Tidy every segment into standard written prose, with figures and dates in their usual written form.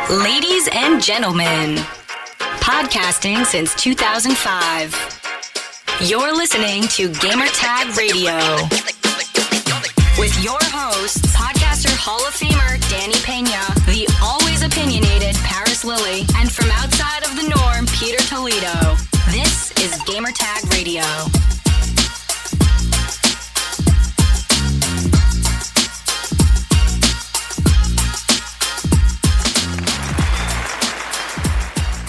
Ladies and gentlemen, podcasting since 2005. You're listening to Gamertag Radio with your hosts, podcaster Hall of Famer Danny Pena, the always opinionated Paris Lilly, and from outside of the norm, Peter Toledo. This is Gamertag Radio.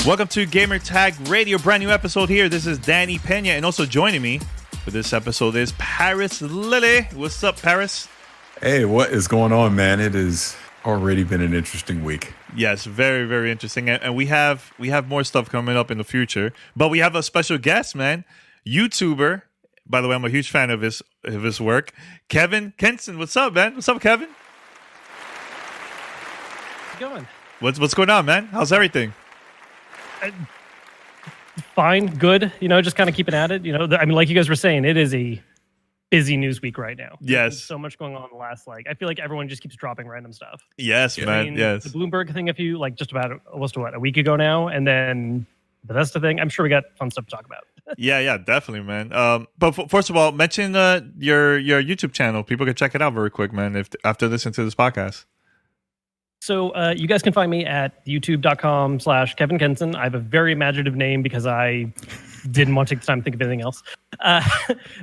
Welcome to Gamertag Radio, brand new episode here. This is Danny Pena, and also joining me for this episode is Paris Lilly. What's up, Paris? Hey, what is going on, man? It has already been an interesting week. Yes, very, very interesting, and we have more stuff coming up in the future. But we have a special guest, man, YouTuber. By the way, I'm a huge fan of his work. Kenson, what's up, man? What's up, Kevin? How's it going? What's going on, man? How's everything? Fine, good. Just kind of keeping at it. I mean, like you guys were saying, it is a busy news week right now. Yes. There's so much going on in the last, I feel like everyone just keeps dropping random stuff. Yes, man. I mean, yes. The Bloomberg thing, just about almost a week ago now, and then the Bethesda thing. I'm sure we got fun stuff to talk about. yeah, definitely, man. But first of all, mention your YouTube channel. People can check it out very quick, man, after listening to this podcast. So you guys can find me at youtube.com/Kevin Kenson. I have a very imaginative name because I didn't want to take the time to think of anything else.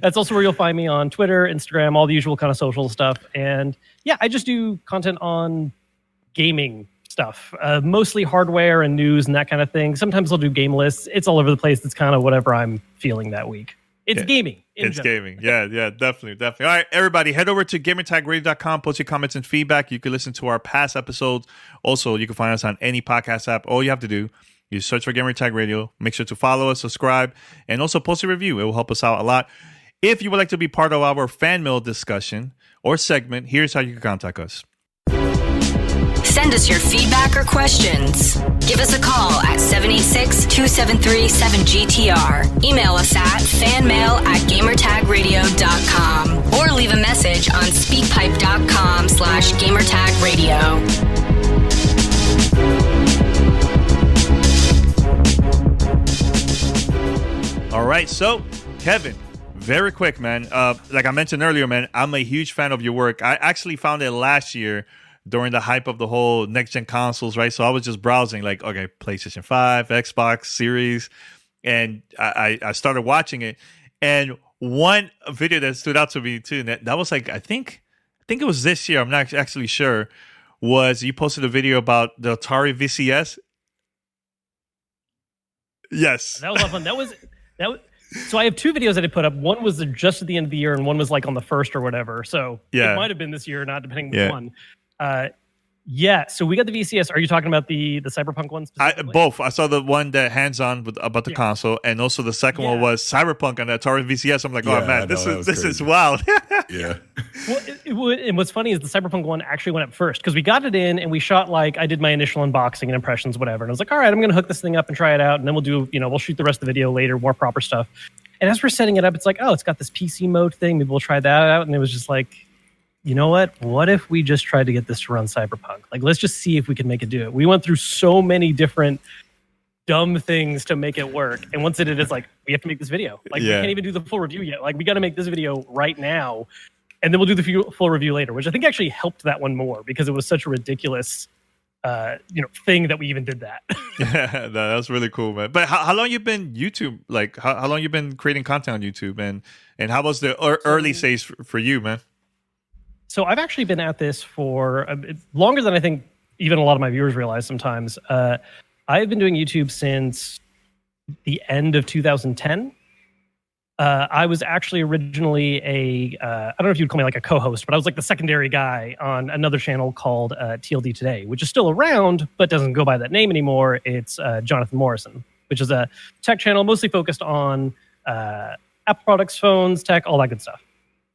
That's also where you'll find me on Twitter, Instagram, all the usual kind of social stuff. And yeah, I just do content on gaming stuff, mostly hardware and news and that kind of thing. Sometimes I'll do game lists. It's all over the place. It's kind of whatever I'm feeling that week. It's gaming. It's gaming. Yeah, definitely. All right, everybody, head over to gamertagradio.com. Post your comments and feedback. You can listen to our past episodes. Also, you can find us on any podcast app. All you have to do is search for Gamertag Radio. Make sure to follow us, subscribe, and also post a review. It will help us out a lot. If you would like to be part of our fan mail discussion or segment, here's how you can contact us. Send us your feedback or questions. Give us a call at 786-273-7GTR. Email us at fanmail@gamertagradio.com or leave a message on speakpipe.com/gamertagradio. All right, so Kevin, very quick, man. Like I mentioned earlier, man, I'm a huge fan of your work. I actually found it last year during the hype of the whole next-gen consoles, right? So I was just browsing, like, okay, PlayStation 5, Xbox Series, and I started watching it. And one video that stood out to me, too, and that was like, I think it was this year, I'm not actually sure, was you posted a video about the Atari VCS. Yes. That was a lot of fun. So I have two videos that I put up. One was just at the end of the year, and one was like on the first or whatever. So it might have been this year, not depending which one. So we got the VCS. Are you talking about the Cyberpunk one specifically? Both. I saw the one that hands-on about the console, and also the second one was Cyberpunk on the Atari VCS. I'm like, oh man, this is wild. Yeah. Well, and what's funny is the Cyberpunk one actually went up first because we got it in and we shot I did my initial unboxing and impressions, whatever. And I was like, all right, I'm going to hook this thing up and try it out, and then we'll do, we'll shoot the rest of the video later, more proper stuff. And as we're setting it up, it's like, oh, it's got this PC mode thing. Maybe we'll try that out. And it was just like, you know what? What if we just tried to get this to run Cyberpunk? Let's just see if we can make it do it. We went through so many different dumb things to make it work. And once it did, it's like, we have to make this video. We can't even do the full review yet. We got to make this video right now. And then we'll do the full review later, which I think actually helped that one more because it was such a ridiculous thing that we even did that. Yeah, that was really cool, man. But how long you been YouTube? Like, how long you been creating content on YouTube? And how was the early stage for you, man? So I've actually been at this for longer than I think even a lot of my viewers realize sometimes. I've been doing YouTube since the end of 2010. I was actually originally I don't know if you'd call me like a co-host, but I was like the secondary guy on another channel called TLD Today, which is still around, but doesn't go by that name anymore. It's Jonathan Morrison, which is a tech channel mostly focused on Apple products, phones, tech, all that good stuff.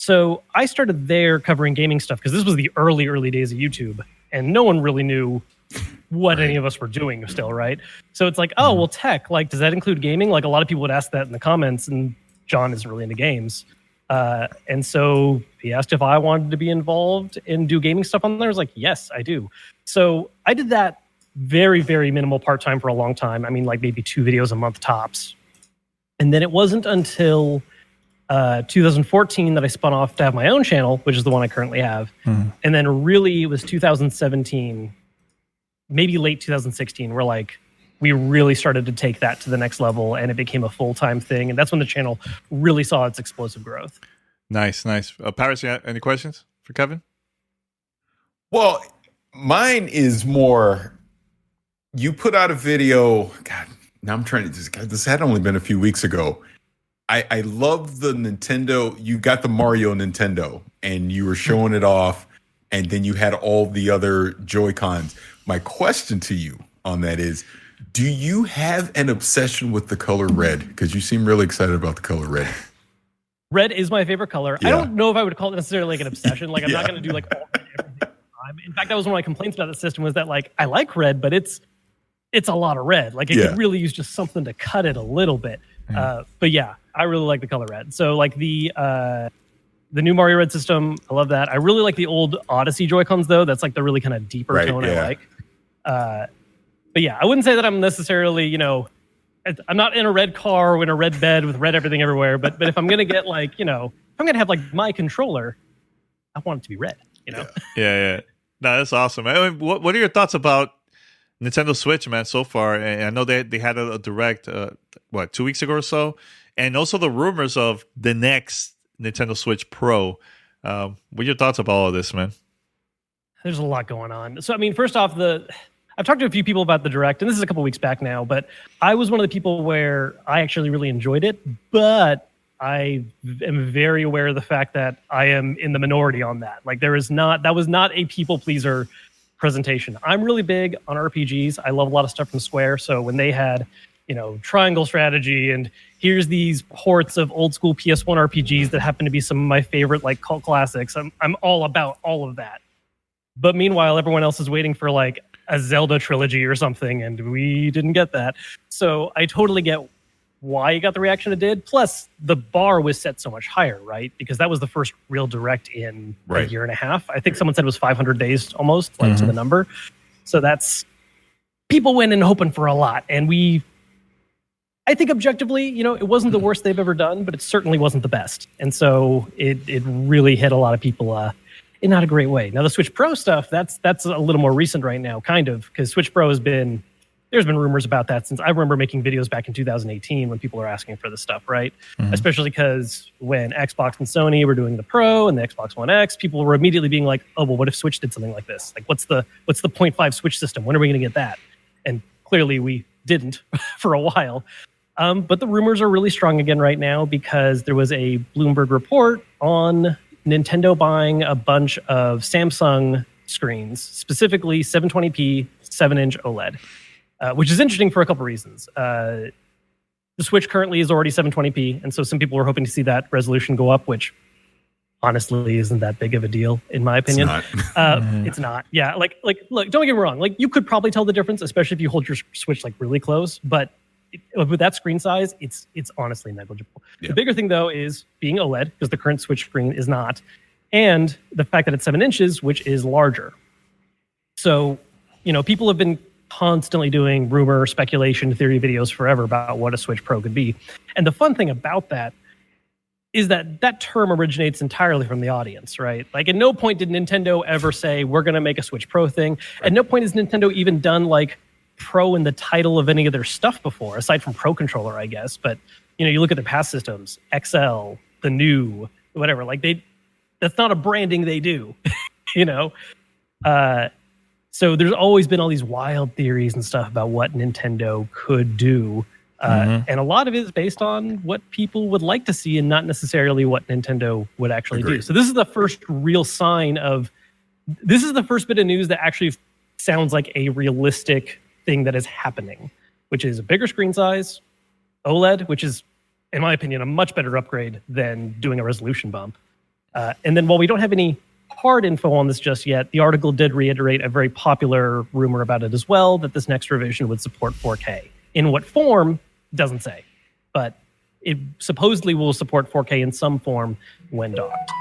So I started there covering gaming stuff because this was the early days of YouTube, and no one really knew what any of us were doing still, right? So it's like, oh, well, tech, does that include gaming? A lot of people would ask that in the comments, and John isn't really into games. And so he asked if I wanted to be involved and do gaming stuff on there. I was like, yes, I do. So I did that very, very minimal part-time for a long time. I mean, like maybe 2 videos a month tops. And then it wasn't until 2014 that I spun off to have my own channel, which is the one I currently have. And then really it was 2017, maybe late 2016, where like we really started to take that to the next level and it became a full-time thing. And that's when the channel really saw its explosive growth. Nice. Paris, you have any questions for Kevin? Well, mine is more, you put out a video, God, now I'm trying to, this had only been a few weeks ago. I love the Nintendo, you got the Mario Nintendo and you were showing it off and then you had all the other Joy-Cons. My question to you on that is, do you have an obsession with the color red? Because you seem really excited about the color red. Red is my favorite color. Yeah. I don't know if I would call it necessarily like an obsession. Like I'm not going to do like all red everything all the time. In fact, that was one of my complaints about the system was that like I like red, but it's a lot of red. Like it could really use just something to cut it a little bit. But yeah, I really like the color red. So like the new Mario Red system, I love that. I really like the old Odyssey Joy-Cons though. That's like the really kind of deeper tone I like. But yeah, I wouldn't say that I'm necessarily, I'm not in a red car or in a red bed with red everything everywhere. But if I'm gonna get like, if I'm gonna have like my controller, I want it to be red. Yeah. No, that's awesome. I mean, what are your thoughts about Nintendo Switch, man, so far? And I know they had a direct, 2 weeks ago or so, and also the rumors of the next Nintendo Switch Pro. What are your thoughts about all of this, man? There's a lot going on. So I mean, first off, I've talked to a few people about the direct, and this is a couple weeks back now, but I was one of the people where I actually really enjoyed it, but I am very aware of the fact that I am in the minority on that. Like that was not a people pleaser presentation. I'm really big on RPGs. I love a lot of stuff from Square. So when they had, triangle strategy and here's these ports of old school PS1 RPGs that happen to be some of my favorite like cult classics, I'm all about all of that. But meanwhile, everyone else is waiting for like a Zelda trilogy or something, and we didn't get that. So I totally get why it got the reaction it did. Plus, the bar was set so much higher, right? Because that was the first real direct in a year and a half. I think someone said it was 500 days almost, to the number. So that's people went in hoping for a lot. And I think objectively, it wasn't the worst they've ever done, but it certainly wasn't the best. And so it really hit a lot of people in not a great way. Now, the Switch Pro stuff, that's a little more recent right now, kind of, because Switch Pro there's been rumors about that since I remember making videos back in 2018 when people were asking for this stuff, right? Especially because when Xbox and Sony were doing the Pro and the Xbox One X, people were immediately being like, oh, well, what if Switch did something like this? Like, what's the 0.5 Switch system? When are we going to get that? And clearly we didn't for a while. But the rumors are really strong again right now because there was a Bloomberg report on Nintendo buying a bunch of Samsung screens, specifically 720p 7-inch OLED. Which is interesting for a couple reasons. The Switch currently is already 720p, and so some people were hoping to see that resolution go up, which honestly isn't that big of a deal, in my opinion. It's not. It's not. Yeah, like, look, don't get me wrong. Like, you could probably tell the difference, especially if you hold your Switch like really close. But with that screen size, it's honestly negligible. Yeah. The bigger thing though is being OLED, because the current Switch screen is not, and the fact that it's 7 inches, which is larger. So, people have been constantly doing rumor, speculation, theory videos forever about what a Switch Pro could be. And the fun thing about that is that term originates entirely from the audience, right? Like at no point did Nintendo ever say, we're going to make a Switch Pro thing. Right. At no point has Nintendo even done like Pro in the title of any of their stuff before, aside from Pro Controller, I guess. But, you look at their past systems, XL, the new, whatever, like that's not a branding they do, So there's always been all these wild theories and stuff about what Nintendo could do. And a lot of it is based on what people would like to see and not necessarily what Nintendo would actually do. So this is the first real sign this is the first bit of news that actually sounds like a realistic thing that is happening, which is a bigger screen size, OLED, which is, in my opinion, a much better upgrade than doing a resolution bump. And then while we don't have any hard info on this just yet, the article did reiterate a very popular rumor about it as well, that this next revision would support 4K. In what form, doesn't say. But it supposedly will support 4K in some form when docked.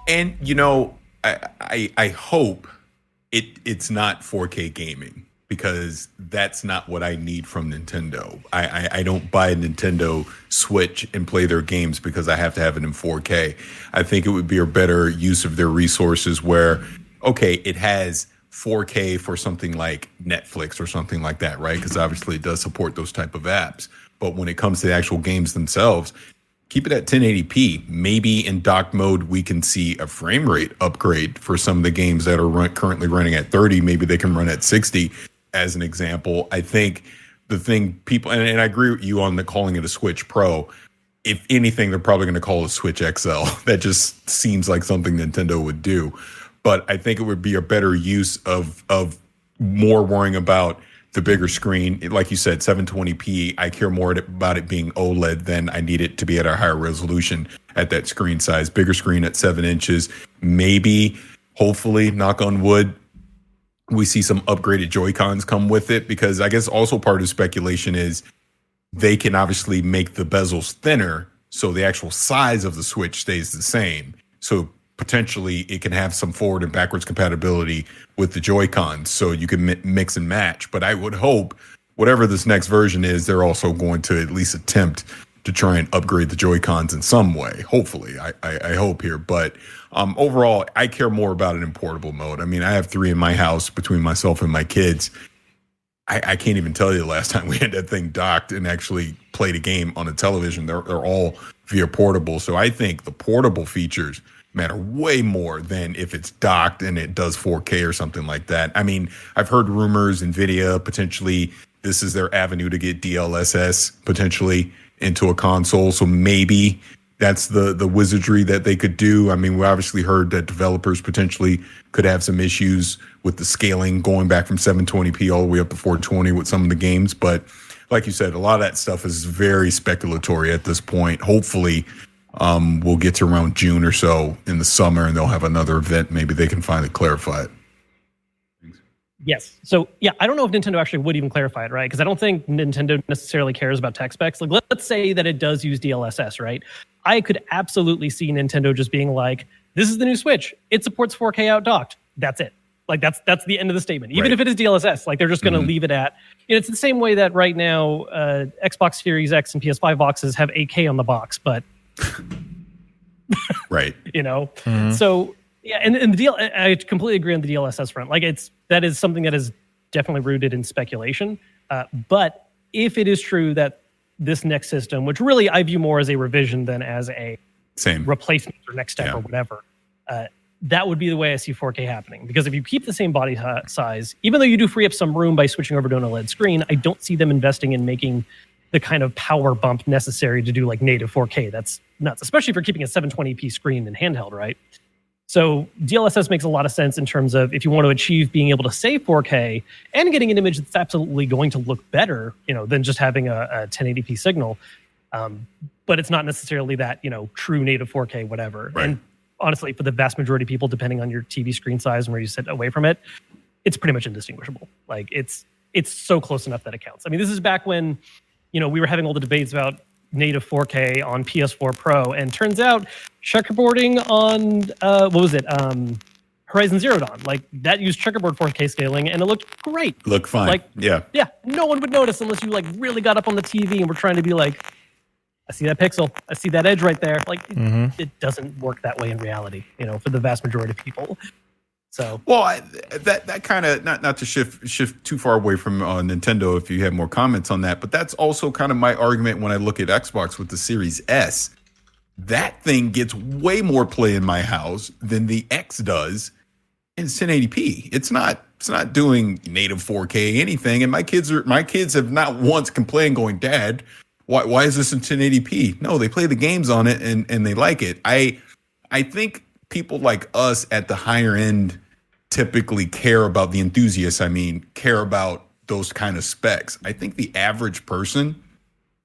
And, I hope it's not 4K gaming, because that's not what I need from Nintendo. I don't buy a Nintendo Switch and play their games because I have to have it in 4K. I think it would be a better use of their resources where, okay, it has 4K for something like Netflix or something like that, right? Because obviously it does support those type of apps. But when it comes to the actual games themselves, keep it at 1080p. Maybe in dock mode, we can see a frame rate upgrade for some of the games that are currently running at 30. Maybe they can run at 60 as an example. I think the thing people, and I agree with you on the calling it a Switch Pro. If anything, they're probably going to call it Switch XL. That just seems like something Nintendo would do. But I think it would be a better use of more worrying about the bigger screen. Like you said, 720p. I care more about it being OLED than I need it to be at a higher resolution at that screen size. Bigger screen at 7 inches. Maybe, hopefully, knock on wood, we see some upgraded Joy-Cons come with it, because I guess also part of speculation is they can obviously make the bezels thinner so the actual size of the Switch stays the same. So potentially it can have some forward and backwards compatibility with the Joy-Cons, so you can mix and match. But I would hope whatever this next version is, they're also going to at least attempt to try and upgrade the Joy-Cons in some way. Hopefully, I hope here. But overall, I care more about it in portable mode. I mean, I have 3 in my house between myself and my kids. I can't even tell you the last time we had that thing docked and actually played a game on a television. They're all via portable. So I think the portable features matter way more than if it's docked and it does 4K or something like that. I mean, I've heard rumors, NVIDIA potentially this is their avenue to get DLSS potentially into a console. So maybe that's the wizardry that they could do. I mean, we obviously heard that developers potentially could have some issues with the scaling going back from 720p all the way up to 420 with some of the games. But like you said, a lot of that stuff is very speculatory at this point. Hopefully, we'll get to around June or so in the summer and they'll have another event. Maybe they can finally clarify it. Yes. So, yeah, I don't know if Nintendo actually would even clarify it, right? Because I don't think Nintendo necessarily cares about tech specs. Like, let's say that it does use DLSS, right? I could absolutely see Nintendo just being like, this is the new Switch. It supports 4K out docked. That's it. Like, that's the end of the statement. Even if it is DLSS, like, they're just going to leave it at, it's the same way that right now Xbox Series X and PS5 boxes have 8K on the box, but right. So yeah, and the deal, I completely agree on the DLSS front. Like, that is something that is definitely rooted in speculation. But if it is true that this next system, which really I view more as a revision than as a replacement or next step or whatever, that would be the way I see 4K happening. Because if you keep the same body size, even though you do free up some room by switching over to an OLED screen, I don't see them investing in making the kind of power bump necessary to do like native 4K. That's nuts, especially if you're keeping a 720p screen in handheld, right? So DLSS makes a lot of sense in terms of if you want to achieve being able to save 4K and getting an image that's absolutely going to look better, than just having a 1080p signal. But it's not necessarily that, true native 4K, whatever. Right. And honestly, for the vast majority of people, depending on your TV screen size and where you sit away from it, it's pretty much indistinguishable. Like it's so close enough that it counts. I mean, this is back when, we were having all the debates about native 4K on PS4 Pro, and turns out checkerboarding on Horizon Zero Dawn, like that used checkerboard 4K scaling, and it looked great. Looked fine. Like, yeah, no one would notice unless you like really got up on the TV and were trying to be like, I see that pixel, I see that edge right there. Like it doesn't work that way in reality, for the vast majority of people. So that kind of not to shift too far away from Nintendo if you have more comments on that, but that's also kind of my argument when I look at Xbox with the Series S. That thing gets way more play in my house than the X does in 1080p. It's not doing native 4K anything, and my kids have not once complained going, Dad, why is this in 1080p? No, they play the games on it and they like it. I think people like us at the higher end typically care about the enthusiasts. Care about those kind of specs. I think the average person,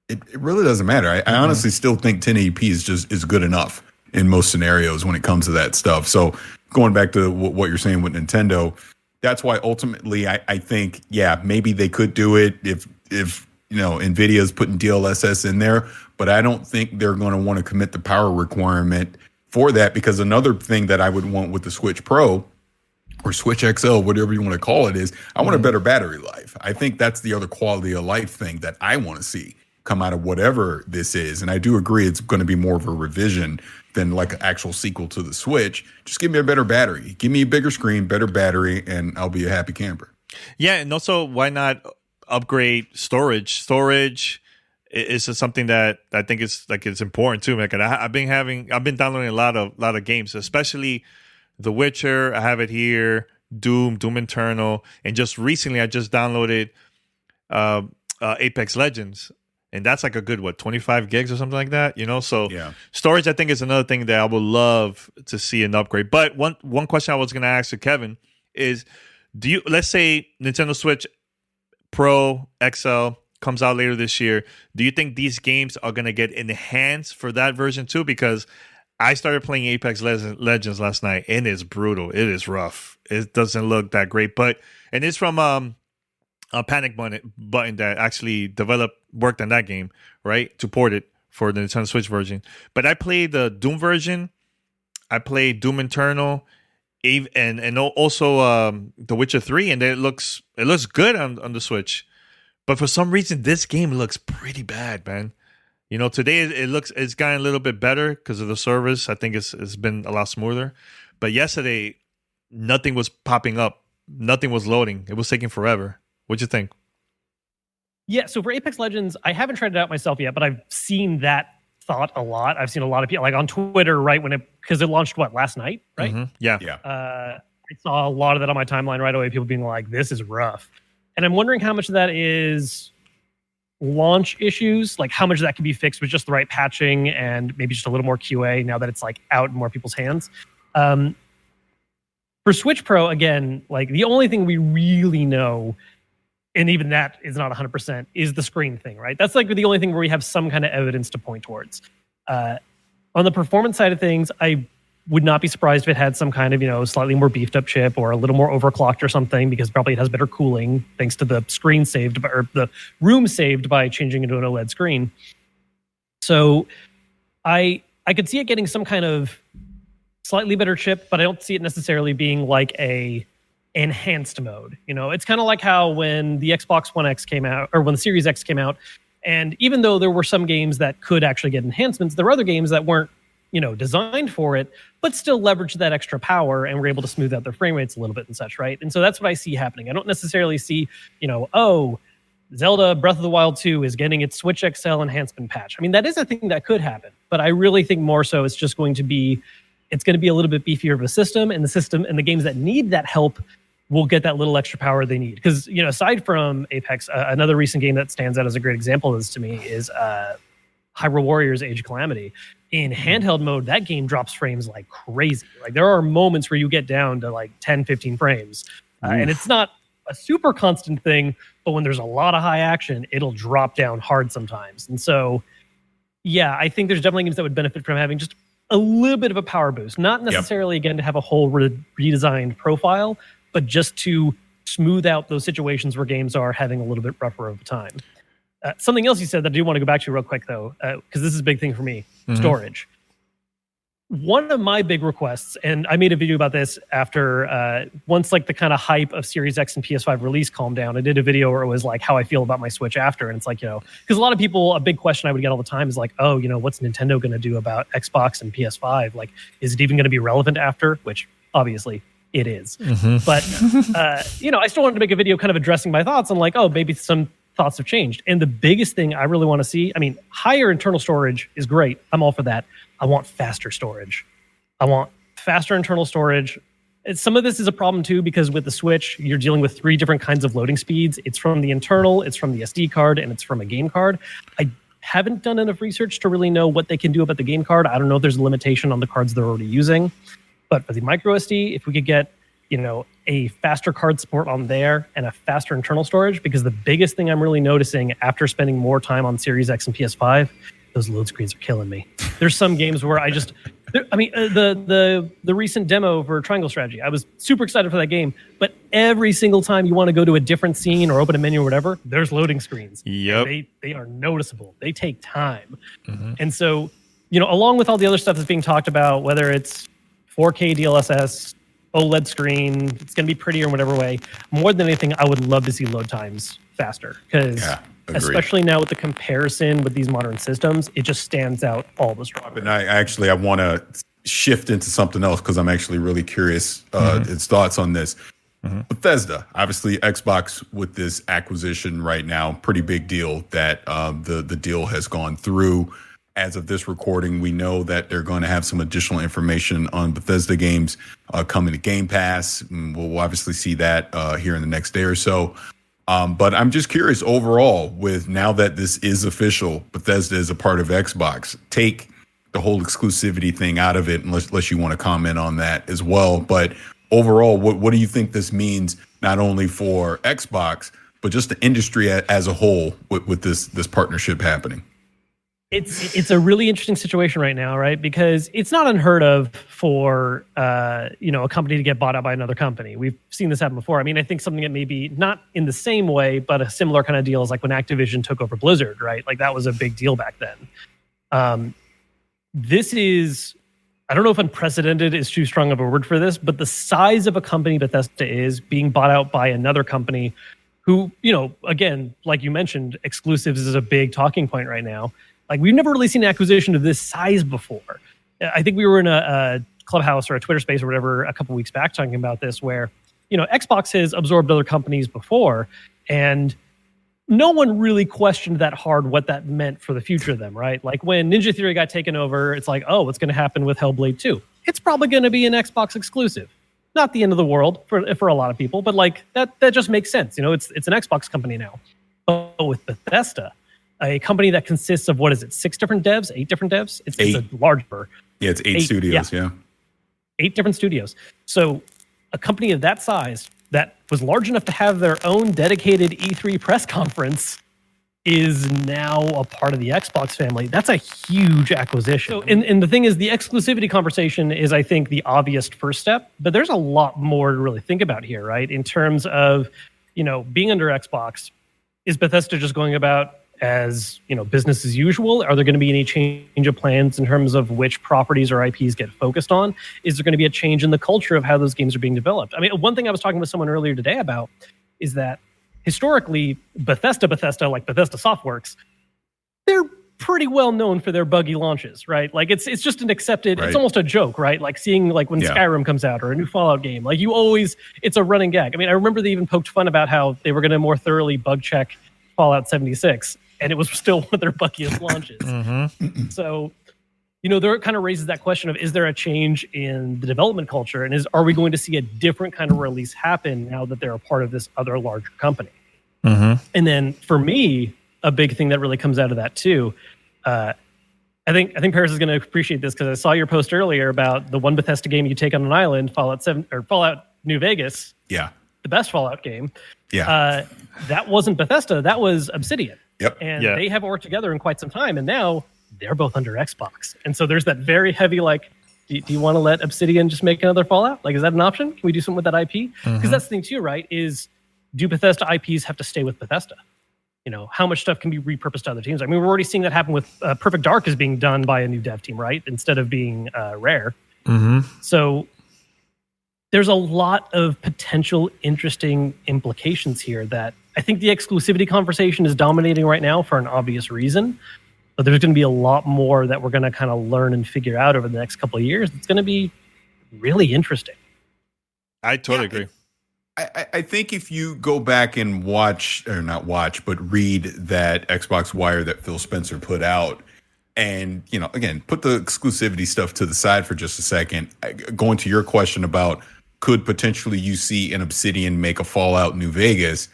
it really doesn't matter. I honestly still think 1080p is good enough in most scenarios when it comes to that stuff. So going back to what you're saying with Nintendo, that's why ultimately I think, maybe they could do it if NVIDIA's putting DLSS in there, but I don't think they're going to want to commit the power requirement for that, because another thing that I would want with the Switch Pro or Switch XL, whatever you want to call it is, I want a better battery life. I think that's the other quality of life thing that I want to see come out of whatever this is. And I do agree it's going to be more of a revision than like an actual sequel to the Switch. Just give me a better battery. Give me a bigger screen, better battery, and I'll be a happy camper. Yeah, and also why not upgrade storage? Storage is something that I think it's important too. Like I've been downloading a lot of games, especially The Witcher. I have it here, Doom Eternal, and just recently I just downloaded Apex Legends. And that's like a good 25 gigs or something like that, So yeah. Storage, I think, is another thing that I would love to see an upgrade. But one question I was going to ask to Kevin is, let's say Nintendo Switch Pro XL comes out later this year, do you think these games are going to get enhanced for that version too? Because I started playing Apex Legends last night, and it's brutal. It is rough. It doesn't look that great, and it's from a Panic button that actually worked on that game, right, to port it for the Nintendo Switch version. But I played the Doom version. I played Doom Eternal, and also The Witcher 3, and it looks good on the Switch. But for some reason, this game looks pretty bad, man. Today it's gotten a little bit better because of the service. I think it's been a lot smoother. But yesterday, nothing was popping up. Nothing was loading. It was taking forever. What'd you think? Yeah, so for Apex Legends, I haven't tried it out myself yet, but I've seen that thought a lot. I've seen a lot of people, like on Twitter, right, because it launched, last night, right? Mm-hmm. Yeah. I saw a lot of that on my timeline right away, people being like, this is rough. And I'm wondering how much of that is launch issues, like how much of that can be fixed with just the right patching and maybe just a little more QA now that it's like out in more people's hands. For Switch Pro, again, like the only thing we really know, and even that is not 100%, is the screen thing, right? That's like the only thing where we have some kind of evidence to point towards. On the performance side of things, I would not be surprised if it had some kind of, slightly more beefed up chip or a little more overclocked or something, because probably it has better cooling thanks to the screen saved, or the room saved by changing into an OLED screen. So I could see it getting some kind of slightly better chip, but I don't see it necessarily being like a enhanced mode. It's kind of like how when the Xbox One X came out, or when the Series X came out, and even though there were some games that could actually get enhancements, there were other games that weren't, designed for it, but still leveraged that extra power and were able to smooth out their frame rates a little bit and such, right? And so that's what I see happening. I don't necessarily see, Zelda Breath of the Wild 2 is getting its Switch XL enhancement patch. I mean, that is a thing that could happen, but I really think more so it's just going to be a little bit beefier of a system, and the games that need that help will get that little extra power they need. Because, aside from Apex, another recent game that stands out as a great example of this to me is Hyrule Warriors Age of Calamity. In handheld mode, that game drops frames like crazy. Like there are moments where you get down to like 10, 15 frames. And it's not a super constant thing, but when there's a lot of high action, it'll drop down hard sometimes. And so, yeah, I think there's definitely games that would benefit from having just a little bit of a power boost. Not necessarily, again, to have a whole redesigned profile, but just to smooth out those situations where games are having a little bit rougher over time. Something else you said that I do want to go back to real quick, though, because this is a big thing for me, storage. One of my big requests, and I made a video about this after once like the kind of hype of Series X and PS5 release calmed down. I did a video where it was like how I feel about my Switch after. And it's like, because a lot of people, a big question I would get all the time is like, oh, what's Nintendo going to do about Xbox and PS5? Like, is it even going to be relevant after? Which obviously it is. But, I still wanted to make a video kind of addressing my thoughts on like, oh, maybe some thoughts have changed. And the biggest thing I really want to see, I mean, higher internal storage is great. I'm all for that. I want faster storage. I want faster internal storage. Some of this is a problem too, because with the Switch, you're dealing with 3 different kinds of loading speeds. It's from the internal, it's from the SD card, and it's from a game card. I haven't done enough research to really know what they can do about the game card. I don't know if there's a limitation on the cards they're already using. But for the micro SD, if we could get, a faster card support on there and a faster internal storage, because the biggest thing I'm really noticing after spending more time on Series X and PS5, those load screens are killing me. There's some games where the recent demo for Triangle Strategy, I was super excited for that game, but every single time you want to go to a different scene or open a menu or whatever, there's loading screens. Yep. They are noticeable. They take time. And so, along with all the other stuff that's being talked about, whether it's 4K DLSS, OLED screen. It's going to be prettier in whatever way. More than anything, I would love to see load times faster because especially now with the comparison with these modern systems, it just stands out all the stronger. And I want to shift into something else because I'm actually really curious its thoughts on this. Bethesda, obviously Xbox with this acquisition right now, pretty big deal that the deal has gone through. As of this recording, we know that they're going to have some additional information on Bethesda games coming to Game Pass. We'll obviously see that here in the next day or so. But I'm just curious overall, with now that this is official, Bethesda is a part of Xbox. Take the whole exclusivity thing out of it, unless you want to comment on that as well. But overall, what do you think this means not only for Xbox, but just the industry as a whole with this partnership happening? It's a really interesting situation right now, right? Because it's not unheard of for a company to get bought out by another company. We've seen this happen before. I mean, I think something that maybe not in the same way, but a similar kind of deal is like when Activision took over Blizzard, right? Like that was a big deal back then. This is, I don't know if unprecedented is too strong of a word for this, but the size of a company Bethesda is being bought out by another company who, again, like you mentioned, exclusives is a big talking point right now. Like we've never really seen an acquisition of this size before. I think we were in a Clubhouse or a Twitter space or whatever a couple weeks back talking about this, where Xbox has absorbed other companies before, and no one really questioned that hard what that meant for the future of them, right? Like when Ninja Theory got taken over, it's like, oh, what's going to happen with Hellblade 2? It's probably going to be an Xbox exclusive. Not the end of the world for a lot of people, but like that just makes sense. It's an Xbox company now. But with Bethesda, a company that consists of, 6 different devs, 8 different devs? It's a large number. Yeah, it's 8 studios, yeah. 8 different studios. So a company of that size that was large enough to have their own dedicated E3 press conference is now a part of the Xbox family. That's a huge acquisition. So, and the thing is, the exclusivity conversation is, I think, the obvious first step, but there's a lot more to really think about here, right? In terms of, being under Xbox, is Bethesda just going about as business as usual? Are there going to be any change of plans in terms of which properties or IPs get focused on? Is there going to be a change in the culture of how those games are being developed? I mean, one thing I was talking with someone earlier today about is that historically, Bethesda, like Bethesda Softworks, they're pretty well known for their buggy launches, right? Like it's just an accepted, It's almost a joke, right? Like seeing like when Skyrim comes out or a new Fallout game, like it's a running gag. I mean, I remember they even poked fun about how they were going to more thoroughly bug check Fallout 76. And it was still one of their buckiest launches. So, there kind of raises that question of, is there a change in the development culture? And are we going to see a different kind of release happen now that they're a part of this other larger company? And then for me, a big thing that really comes out of that too, I think Paris is going to appreciate this because I saw your post earlier about the one Bethesda game you take on an island, Fallout New Vegas. Yeah. The best Fallout game. Yeah. That wasn't Bethesda. That was Obsidian. Yep. And they haven't worked together in quite some time. And now they're both under Xbox. And so there's that very heavy, like, do you want to let Obsidian just make another Fallout? Like, is that an option? Can we do something with that IP? Because that's the thing too, right? Is do Bethesda IPs have to stay with Bethesda? How much stuff can be repurposed to other teams? I mean, we're already seeing that happen with Perfect Dark is being done by a new dev team, right? Instead of being Rare. So there's a lot of potential interesting implications here that I think the exclusivity conversation is dominating right now for an obvious reason, but there's going to be a lot more that we're going to kind of learn and figure out over the next couple of years. It's going to be really interesting. I totally agree. I think if you go back and but read that Xbox Wire that Phil Spencer put out, and, again, put the exclusivity stuff to the side for just a second, going to your question about could potentially you see an Obsidian make a Fallout New Vegas?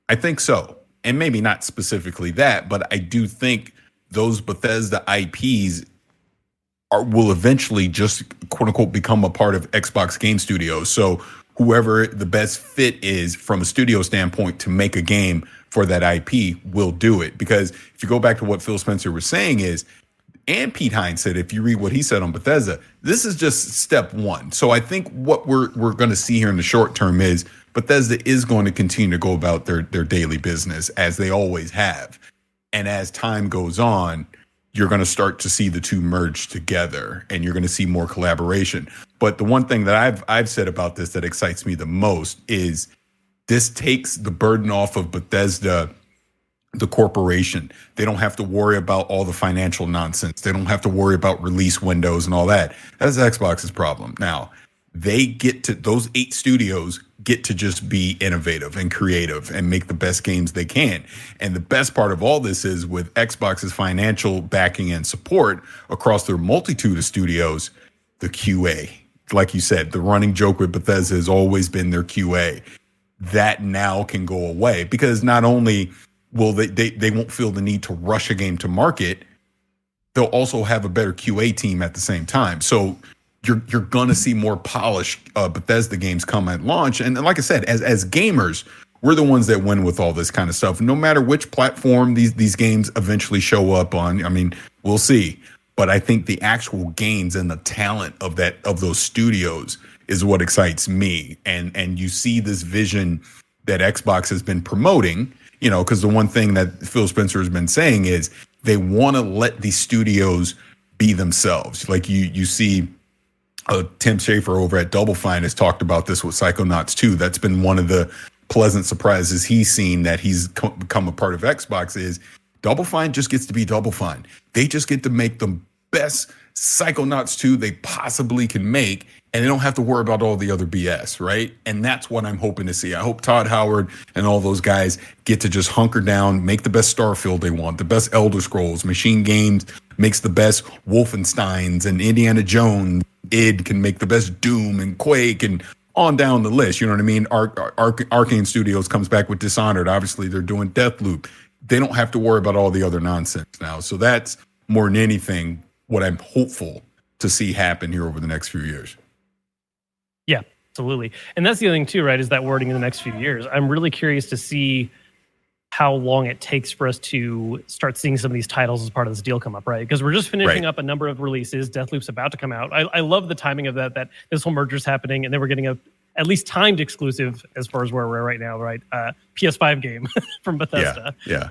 I think so. And maybe not specifically that, but I do think those Bethesda IPs will eventually just, quote unquote, become a part of Xbox Game Studios. So whoever the best fit is from a studio standpoint to make a game for that IP will do it. Because if you go back to what Phil Spencer was saying and Pete Hines said, if you read what he said on Bethesda, this is just step one. So I think what we're going to see here in the short term is Bethesda is going to continue to go about their daily business as they always have. And as time goes on, you're going to start to see the two merge together and you're going to see more collaboration. But the one thing that I've said about this that excites me the most is this takes the burden off of Bethesda, the corporation. They don't have to worry about all the financial nonsense. They don't have to worry about release windows and all that. That's Xbox's problem. Now, those 8 studios get to just be innovative and creative and make the best games they can. And the best part of all this is with Xbox's financial backing and support across their multitude of studios, the QA. Like you said, the running joke with Bethesda has always been their QA. That now can go away because not only will they won't feel the need to rush a game to market, they'll also have a better QA team at the same time. So you're gonna see more polished Bethesda games come at launch. And like I said, as gamers, we're the ones that win with all this kind of stuff. No matter which platform these games eventually show up on, I mean, we'll see. But I think the actual games and the talent of those studios is what excites me. And you see this vision that Xbox has been promoting, because the one thing that Phil Spencer has been saying is they want to let these studios be themselves. Like you see Tim Schafer over at Double Fine has talked about this with Psychonauts 2. That's been one of the pleasant surprises he's seen that he's become a part of Xbox is Double Fine just gets to be Double Fine. They just get to make the best Psychonauts 2 they possibly can make, and they don't have to worry about all the other BS, right? And that's what I'm hoping to see. I hope Todd Howard and all those guys get to just hunker down, make the best Starfield they want, the best Elder Scrolls. Machine Games makes the best Wolfensteins, and Indiana Jones, id can make the best Doom and Quake and on down the list. You know what I mean? Arcane Studios comes back with Dishonored. Obviously, they're doing Deathloop. They don't have to worry about all the other nonsense now. So that's more than anything what I'm hopeful to see happen here over the next few years. Yeah, absolutely. And that's the other thing too, right, is that wording in the next few years. I'm really curious to see how long it takes for us to start seeing some of these titles as part of this deal come up, right? Because we're just finishing up a number of releases. Deathloop's about to come out. I love the timing of that this whole merger's happening, and then we're getting a at least timed exclusive as far as where we're right now, right? PS5 game from Bethesda. Yeah.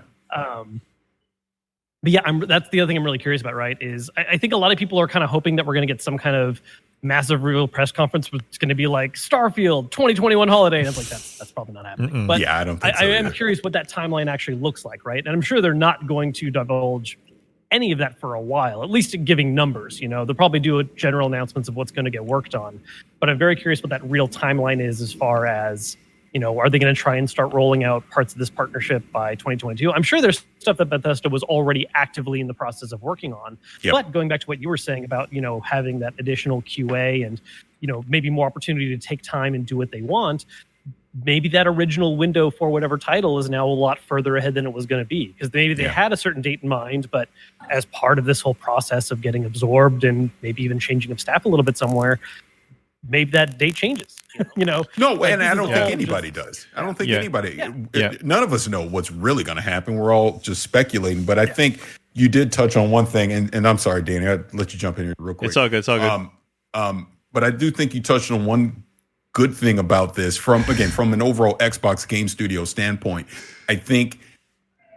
But yeah, that's the other thing I'm really curious about, right? Is I think a lot of people are kind of hoping that we're going to get some kind of massive reveal press conference, which is going to be like Starfield 2021 holiday. And it's like, that's probably not happening. But yeah, I don't think I am curious what that timeline actually looks like, right? And I'm sure they're not going to divulge any of that for a while, at least giving numbers. They'll probably do general announcements of what's going to get worked on. But I'm very curious what that real timeline is as far as, are they going to try and start rolling out parts of this partnership by 2022? I'm sure there's stuff that Bethesda was already actively in the process of working on. Yep. But going back to what you were saying about, having that additional QA and, maybe more opportunity to take time and do what they want, maybe that original window for whatever title is now a lot further ahead than it was going to be. Because maybe they had a certain date in mind, but as part of this whole process of getting absorbed and maybe even changing of staff a little bit somewhere, maybe that date changes. No, and I don't think anybody does. I don't think anybody. None of us know what's really going to happen. We're all just speculating. But I think you did touch on one thing, and I'm sorry, Danny, I'll let you jump in here real quick. It's all good. But I do think you touched on one good thing about this from an overall Xbox Game Studio standpoint. I think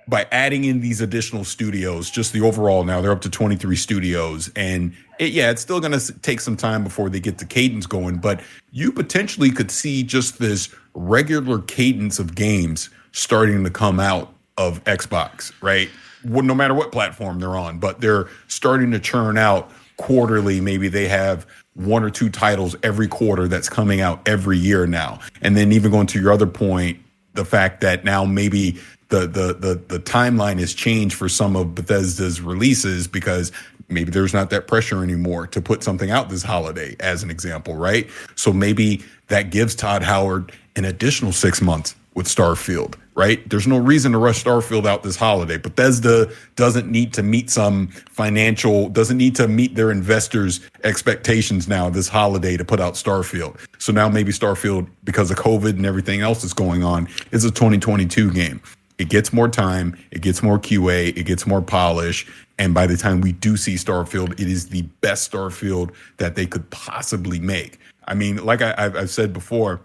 by adding in these additional studios, just the overall now they're up to 23 studios, and it's still going to take some time before they get the cadence going, but you potentially could see just this regular cadence of games starting to come out of Xbox, right? Well, no matter what platform they're on, but they're starting to churn out quarterly. Maybe they have 1 or 2 titles every quarter that's coming out every year now. And then even going to your other point, the fact that now maybe the timeline has changed for some of Bethesda's releases because maybe there's not that pressure anymore to put something out this holiday, as an example, right? So maybe that gives Todd Howard an additional 6 months with Starfield, right? There's no reason to rush Starfield out this holiday. Bethesda doesn't need to meet doesn't need to meet their investors' expectations now this holiday to put out Starfield. So now maybe Starfield, because of COVID and everything else that's going on, is a 2022 game. It gets more time, it gets more QA, it gets more polish, and by the time we do see Starfield, it is the best Starfield that they could possibly make. I mean, like I've said before,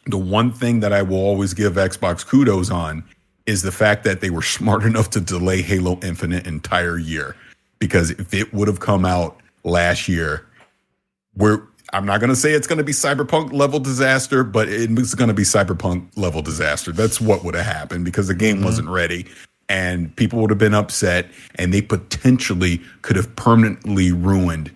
the one thing that I will always give Xbox kudos on is the fact that they were smart enough to delay Halo Infinite an entire year. Because if it would have come out last year, I'm not going to say it's going to be Cyberpunk level disaster, but it's going to be Cyberpunk level disaster. That's what would have happened because the game wasn't ready and people would have been upset and they potentially could have permanently ruined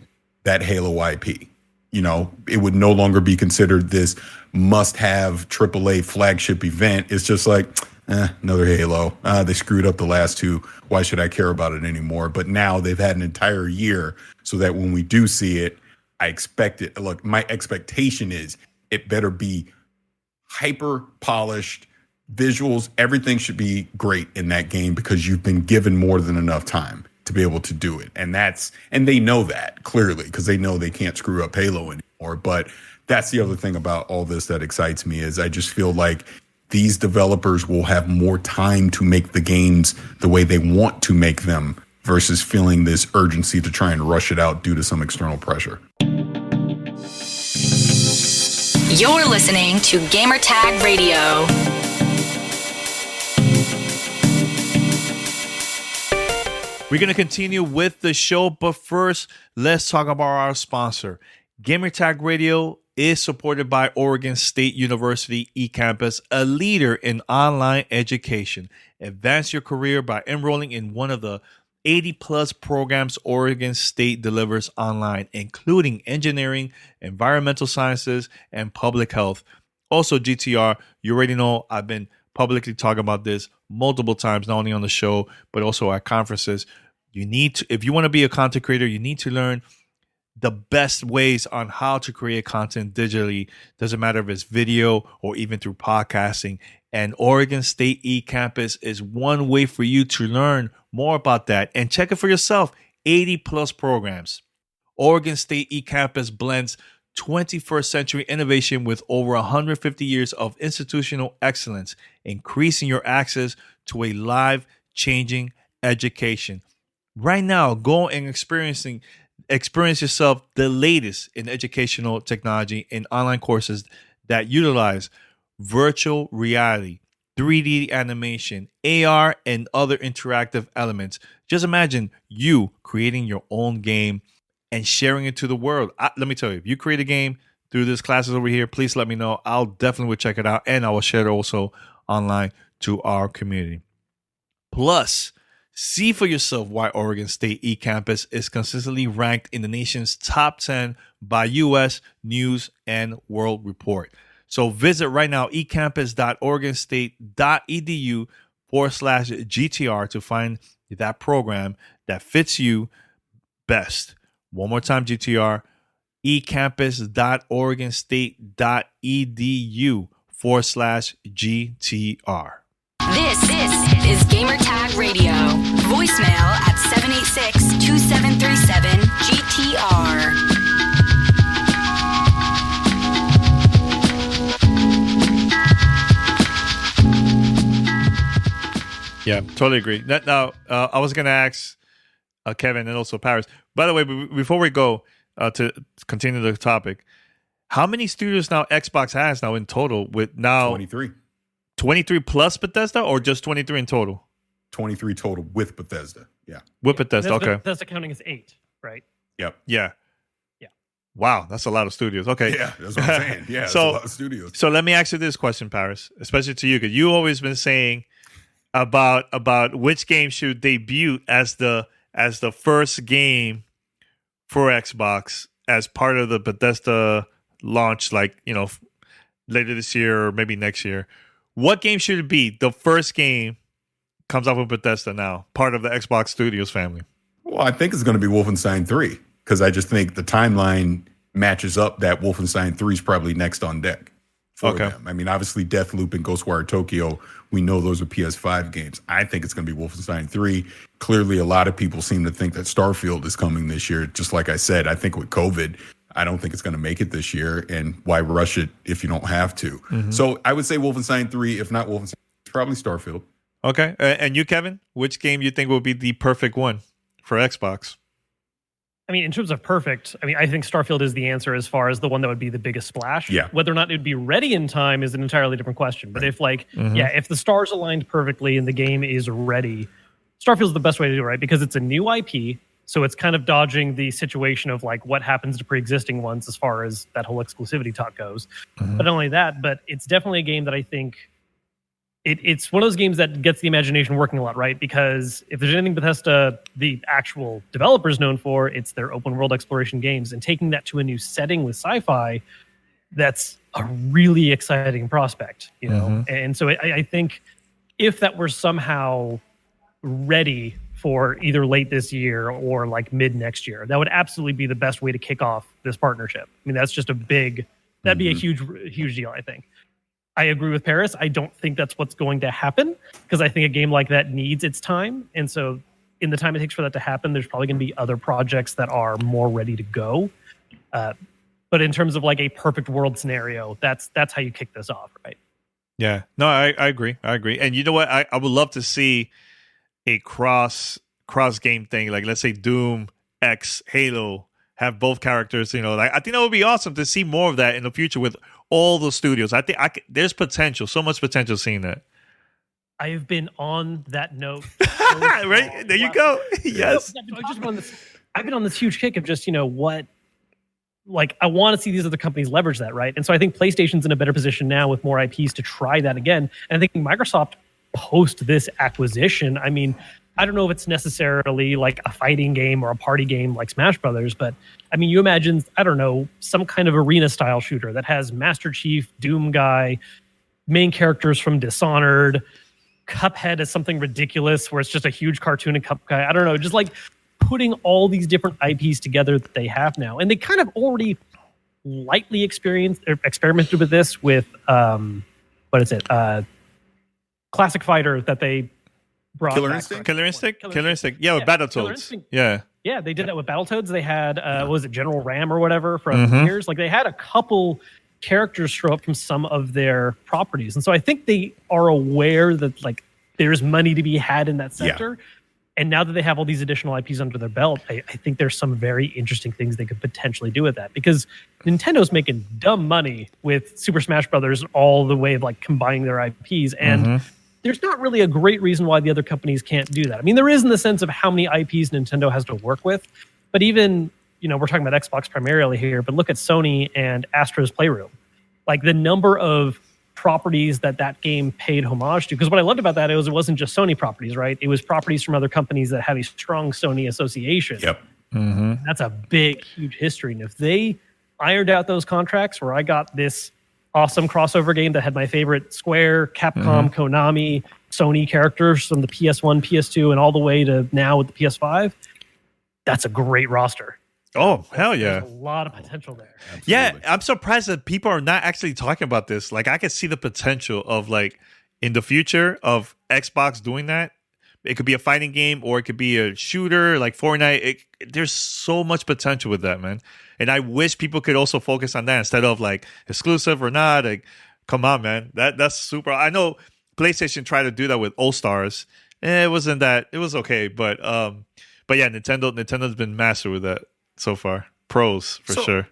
that Halo IP. You know, it would no longer be considered this must-have AAA flagship event. It's just like, another Halo. They screwed up the last two. Why should I care about it anymore? But now they've had an entire year so that when we do see it, I expect it. Look, my expectation is it better be hyper polished visuals. Everything should be great in that game because you've been given more than enough time to be able to do it. And they know that clearly because they know they can't screw up Halo anymore. But that's the other thing about all this that excites me is I just feel like these developers will have more time to make the games the way they want to make them versus feeling this urgency to try and rush it out due to some external pressure. You're listening to Gamertag Radio. We're going to continue with the show, but first, let's talk about our sponsor. Gamertag Radio is supported by Oregon State University Ecampus, a leader in online education. Advance your career by enrolling in one of the 80-plus programs Oregon State delivers online, including engineering, environmental sciences, and public health. Also, GTR, you already know I've been publicly talking about this multiple times, not only on the show, but also at conferences. You need to, if you want to be a content creator, you need to learn the best ways on how to create content digitally. Doesn't matter if it's video or even through podcasting. And Oregon State Ecampus is one way for you to learn more about that. And check it for yourself. 80 plus programs. Oregon State Ecampus blends 21st century innovation with over 150 years of institutional excellence, increasing your access to a life-changing education. Right now, go and experience yourself the latest in educational technology in online courses that utilize virtual reality, 3D animation, AR, and other interactive elements. Just imagine you creating your own game and sharing it to the world. Let me tell you, if you create a game through these classes over here, please let me know. I'll definitely check it out, and I will share it also online to our community. Plus, see for yourself why Oregon State Ecampus is consistently ranked in the nation's top 10 by U.S. News and World Report. So visit right now, ecampus.oregonstate.edu/GTR to find that program that fits you best. One more time, GTR, ecampus.oregonstate.edu/GTR. This is Gamertag Radio. Voicemail at 786-2737-GTR. Yeah, totally agree. Now, I was going to ask Kevin and also Paris. By the way, before we go to continue the topic, how many studios now Xbox has now in total with now 23. 23 plus Bethesda or just 23 in total? 23 total with Bethesda. Yeah. With Bethesda, okay. Bethesda counting is 8, right? Yep. Yeah. Yeah. Wow, that's a lot of studios. Okay. Yeah, that's what I'm saying. Yeah, So- that's a lot of studios. So let me ask you this question, Paris, especially to you, because you've always been saying about which game should debut as the first game for Xbox as part of the Bethesda launch, like, you know, later this year or maybe next year. What game should it be? The first game comes out with Bethesda now, part of the Xbox Studios family. Well, I think it's going to be Wolfenstein 3 because I just think the timeline matches up that Wolfenstein 3 is probably next on deck for them. I mean, obviously Deathloop and Ghostwire Tokyo, we know those are PS5 games. I think it's going to be Wolfenstein 3. Clearly, a lot of people seem to think that Starfield is coming this year. Just like I said, I think with COVID, I don't think it's going to make it this year. And why rush it if you don't have to? Mm-hmm. So I would say Wolfenstein 3. If not Wolfenstein, it's probably Starfield. Okay. And you, Kevin, which game you think will be the perfect one for Xbox? I mean, in terms of perfect, I mean, I think Starfield is the answer as far as the one that would be the biggest splash. Yeah. Whether or not it would be ready in time is an entirely different question. But if if the stars aligned perfectly and the game is ready, Starfield's the best way to do it, right? Because it's a new IP. So it's kind of dodging the situation of like what happens to pre-existing ones as far as that whole exclusivity talk goes. But not only that, but it's definitely a game that I think it's one of those games that gets the imagination working a lot, right? Because if there's anything Bethesda, the actual developer, is known for, it's their open world exploration games. And taking that to a new setting with sci-fi, that's a really exciting prospect, you know? And so I think if that were somehow ready for either late this year or like mid next year, that would absolutely be the best way to kick off this partnership. I mean, that's just that'd be a huge deal, I think. I agree with Paris. I don't think that's what's going to happen because I think a game like that needs its time. And so in the time it takes for that to happen, there's probably going to be other projects that are more ready to go. But in terms of like a perfect world scenario, that's how you kick this off, right? Yeah. No, I agree. And you know what? I would love to see a cross game thing, like let's say Doom X Halo have both characters. You know, like I think that would be awesome to see more of that in the future with all the studios. I think there's potential, so much potential seeing that. I have been on that note. Right there, you go. Yes, I've been on this huge kick of just what. Like, I want to see these other companies leverage that, right? And so I think PlayStation's in a better position now with more IPs to try that again. And I think Microsoft, post this acquisition, I mean, I don't know if it's necessarily like a fighting game or a party game like Smash Brothers, but I mean, you imagine, I don't know, some kind of arena-style shooter that has Master Chief, Doom Guy, main characters from Dishonored, Cuphead is something ridiculous where it's just a huge cartoon and Cup Guy. I don't know, just like putting all these different IPs together that they have now. And they kind of already lightly experimented with this with, what is it? Classic Fighter that they brought Killer back. Instinct? Killer Instinct. Yeah, with Battletoads. Yeah. Yeah, they did that with Battletoads. They had, what was it, General Ram or whatever from Gears? Like, they had a couple characters show up from some of their properties. And so I think they are aware that, like, there's money to be had in that sector. Yeah. And now that they have all these additional IPs under their belt, I think there's some very interesting things they could potentially do with that. Because Nintendo's making dumb money with Super Smash Brothers all the way of like combining their IPs. And there's not really a great reason why the other companies can't do that. I mean, there is in the sense of how many IPs Nintendo has to work with. But even, we're talking about Xbox primarily here, but look at Sony and Astro's Playroom. Like the number of properties that game paid homage to, because what I loved about that is it wasn't just Sony properties, right? It was properties from other companies that have a strong Sony association. Yep. That's a big, huge history. And if they ironed out those contracts where I got this awesome crossover game that had my favorite Square, Capcom, Konami, Sony characters from the PS1, PS2, and all the way to now with the PS5, that's a great roster. Oh, hell yeah. There's a lot of potential there. Absolutely. Yeah, I'm surprised that people are not actually talking about this. Like, I can see the potential of, like, in the future of Xbox doing that. It could be a fighting game or it could be a shooter like Fortnite. There's so much potential with that, man. And I wish people could also focus on that instead of, like, exclusive or not. Like, come on, man. That's super. I know PlayStation tried to do that with All-Stars. It wasn't that. It was okay. But yeah, Nintendo's been master with that so far. Pros for sure.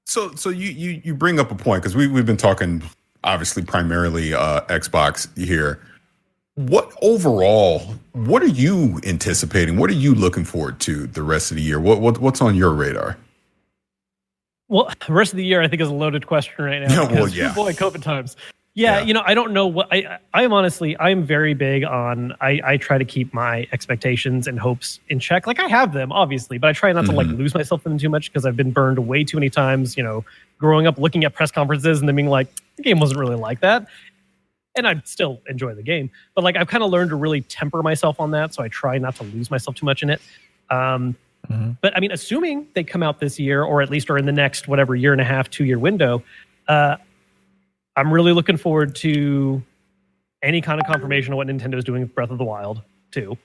So you bring up a point because we've been talking obviously primarily Xbox here. What are you anticipating? What are you looking forward to the rest of the year? What's on your radar? Well, the rest of the year I think is a loaded question right now. Yeah, boy, COVID times. Yeah, I don't know what I'm very big on. I try to keep my expectations and hopes in check. Like I have them, obviously, but I try not to like lose myself in them too much because I've been burned way too many times. Growing up looking at press conferences and then being like, the game wasn't really like that, and I still enjoy the game. But like I've kind of learned to really temper myself on that, so I try not to lose myself too much in it. But I mean, assuming they come out this year or at least are in the next whatever year and a half, 2-year window. I'm really looking forward to any kind of confirmation of what Nintendo's doing with Breath of the Wild 2.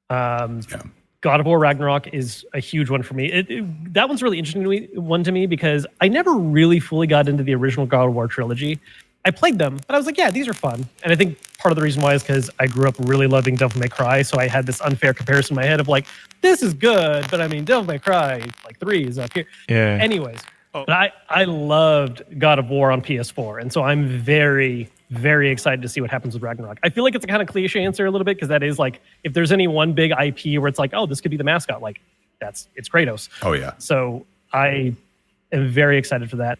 God of War Ragnarok is a huge one for me. That one's really interesting to me because I never really fully got into the original God of War trilogy. I played them, but I was like, yeah, these are fun. And I think part of the reason why is because I grew up really loving Devil May Cry, so I had this unfair comparison in my head of like, this is good, but I mean, Devil May Cry, like 3 is up here. Yeah. Anyways. But I loved God of War on PS4, and so I'm very, very excited to see what happens with Ragnarok. I feel like it's a kind of cliche answer a little bit because that is like, if there's any one big IP where it's like, oh, this could be the mascot, like it's Kratos. Oh yeah. So I am very excited for that.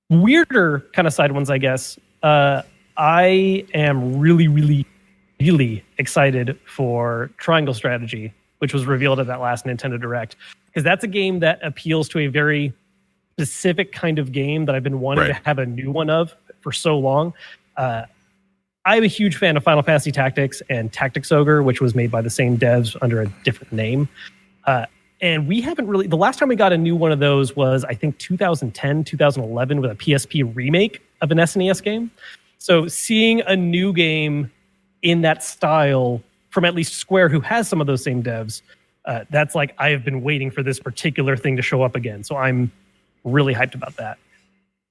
Weirder kind of side ones, I guess. I am really, really, really excited for Triangle Strategy, which was revealed at that last Nintendo Direct, because that's a game that appeals to a very specific kind of game that I've been wanting to have a new one of for so long. I'm a huge fan of Final Fantasy Tactics and Tactics Ogre, which was made by the same devs under a different name. And we haven't really, the last time we got a new one of those was, I think, 2010, 2011 with a PSP remake of an SNES game. So seeing a new game in that style from at least Square, who has some of those same devs, that's like, I have been waiting for this particular thing to show up again. So I'm really hyped about that.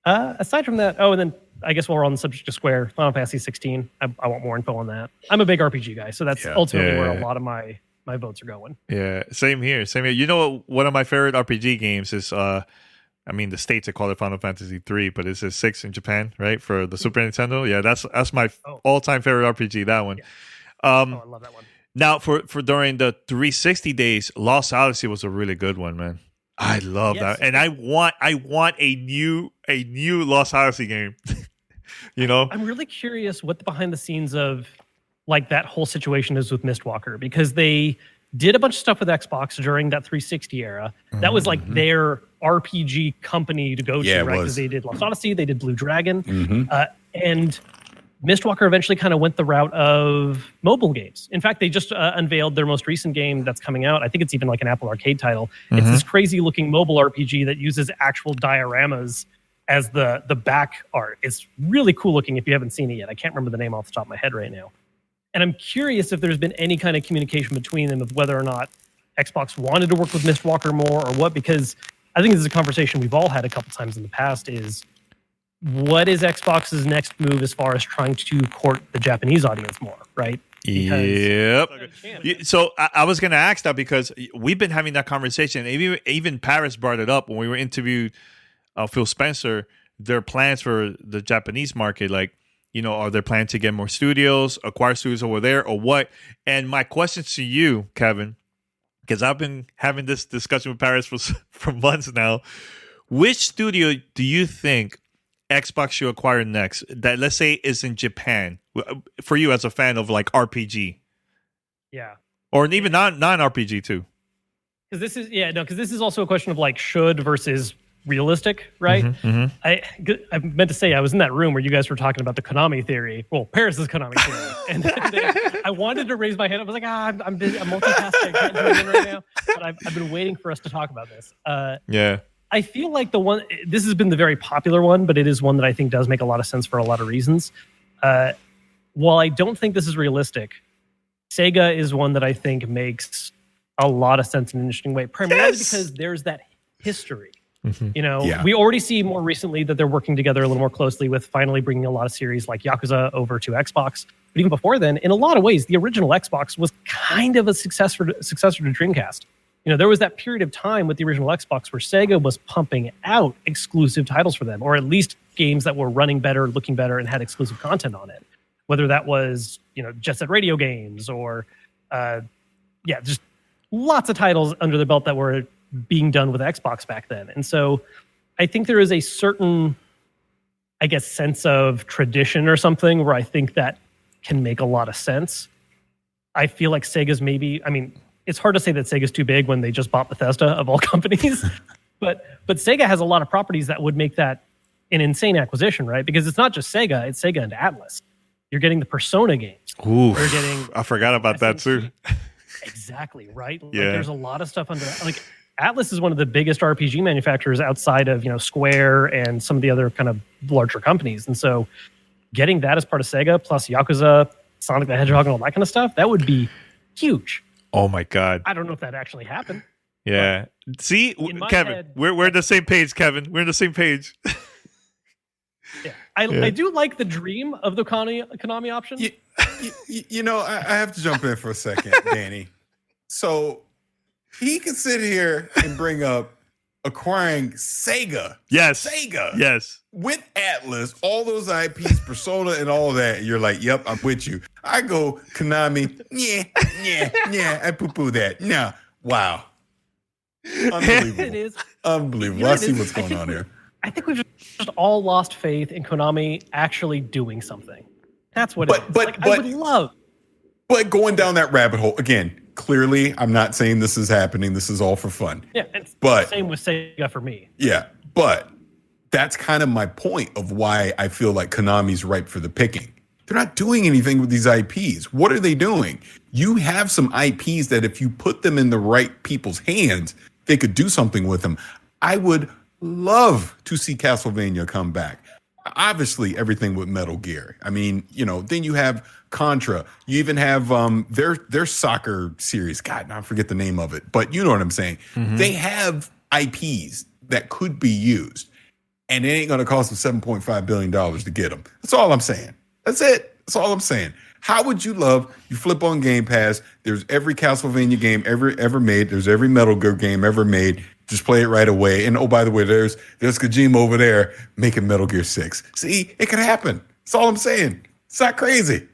Aside from that, and then I guess while we're on the subject of Square, Final Fantasy 16, I want more info on that. I'm a big RPG guy, so that's ultimately where a lot of my votes are going. Yeah, same here. You know, one of my favorite RPG games is, the States call it Final Fantasy 3, but it's a 6 in Japan, right? For the Super Nintendo. Yeah, that's my all-time favorite RPG, that one. Yeah. I love that one. Now, for during the 360 days, Lost Odyssey was a really good one, man. I love that, and I want a new Lost Odyssey game. You know, I'm really curious what the behind the scenes of like that whole situation is with Mistwalker, because they did a bunch of stuff with Xbox during that 360 era. That was like their RPG company to go to, right? Because they did Lost Odyssey, they did Blue Dragon, and Mistwalker eventually kind of went the route of mobile games. In fact, they just unveiled their most recent game that's coming out. I think it's even like an Apple Arcade title. It's this crazy looking mobile RPG that uses actual dioramas as the back art. It's really cool looking if you haven't seen it yet. I can't remember the name off the top of my head right now. And I'm curious if there's been any kind of communication between them of whether or not Xbox wanted to work with Mistwalker more or what, because I think this is a conversation we've all had a couple times in the past is, what is Xbox's next move as far as trying to court the Japanese audience more, right? Yep. So I was going to ask that because we've been having that conversation. Even Paris brought it up when we were interviewed Phil Spencer, their plans for the Japanese market. Like, you know, are they planning to get more studios, acquire studios over there, or what? And my question to you, Kevin, because I've been having this discussion with Paris for months now, which studio do you think Xbox should acquire next that, let's say, is in Japan for you as a fan of like RPG? Yeah. Or even non-RPG too. Because this is also a question of like should versus realistic, right? I meant to say I was in that room where you guys were talking about the Konami theory. Well, Paris's Konami theory. And I wanted to raise my hand. I was like, I'm busy. I'm multitasking. I can't do it right now. But I've been waiting for us to talk about this. I feel like this has been the very popular one, but it is one that I think does make a lot of sense for a lot of reasons. While I don't think this is realistic, Sega is one that I think makes a lot of sense in an interesting way, primarily because there's that history. You know, we already see more recently that they're working together a little more closely with finally bringing a lot of series like Yakuza over to Xbox. But even before then, in a lot of ways, the original Xbox was kind of a successor to Dreamcast. You know, there was that period of time with the original Xbox where Sega was pumping out exclusive titles for them, or at least games that were running better, looking better, and had exclusive content on it. Whether that was, you know, Jet Set Radio games or, just lots of titles under the belt that were being done with Xbox back then. And so I think there is a certain, I guess, sense of tradition or something where I think that can make a lot of sense. I feel like Sega's it's hard to say that Sega's too big when they just bought Bethesda of all companies, but Sega has a lot of properties that would make that an insane acquisition, right? Because it's not just Sega, it's Sega and Atlas. You're getting the Persona games. Ooh, I forgot about that too. Exactly, right? Like, there's a lot of stuff under that. Like Atlas is one of the biggest RPG manufacturers outside of, you know, Square and some of the other kind of larger companies. And so getting that as part of Sega plus Yakuza, Sonic the Hedgehog and all that kind of stuff, that would be huge. Oh my God. I don't know if that actually happened. Yeah. See, Kevin, we're on the same page, Kevin. We're on the same page. I do like the dream of the Konami option. You know, I have to jump in for a second, Danny. So he can sit here and bring up acquiring Sega. Yes. Sega. Yes. With Atlas, all those IPs, Persona, and all that. You're like, yep, I'm with you. I go Konami. Yeah. I poo-poo that. Nah. Wow. Unbelievable. It is Unbelievable. You know, I see what's going on here. I think we've just all lost faith in Konami actually doing something. That's what it is. I would love. But going down that rabbit hole, again, clearly, I'm not saying this is happening. This is all for fun. Yeah, it's the same with Sega for me. Yeah, but that's kind of my point of why I feel like Konami's ripe for the picking. They're not doing anything with these IPs. What are they doing? You have some IPs that if you put them in the right people's hands, they could do something with them. I would love to see Castlevania come back. Obviously, everything with Metal Gear. I mean, then you have Contra. You even have their soccer series. God, I forget the name of it, but you know what I'm saying. Mm-hmm. They have IPs that could be used, and it ain't going to cost them $7.5 billion to get them. That's all I'm saying. That's it. That's all I'm saying. How would you love, you flip on Game Pass, there's every Castlevania game ever made, there's every Metal Gear game ever made, just play it right away. And oh, by the way, there's Kojima over there making Metal Gear 6. See, it could happen. That's all I'm saying. It's not crazy.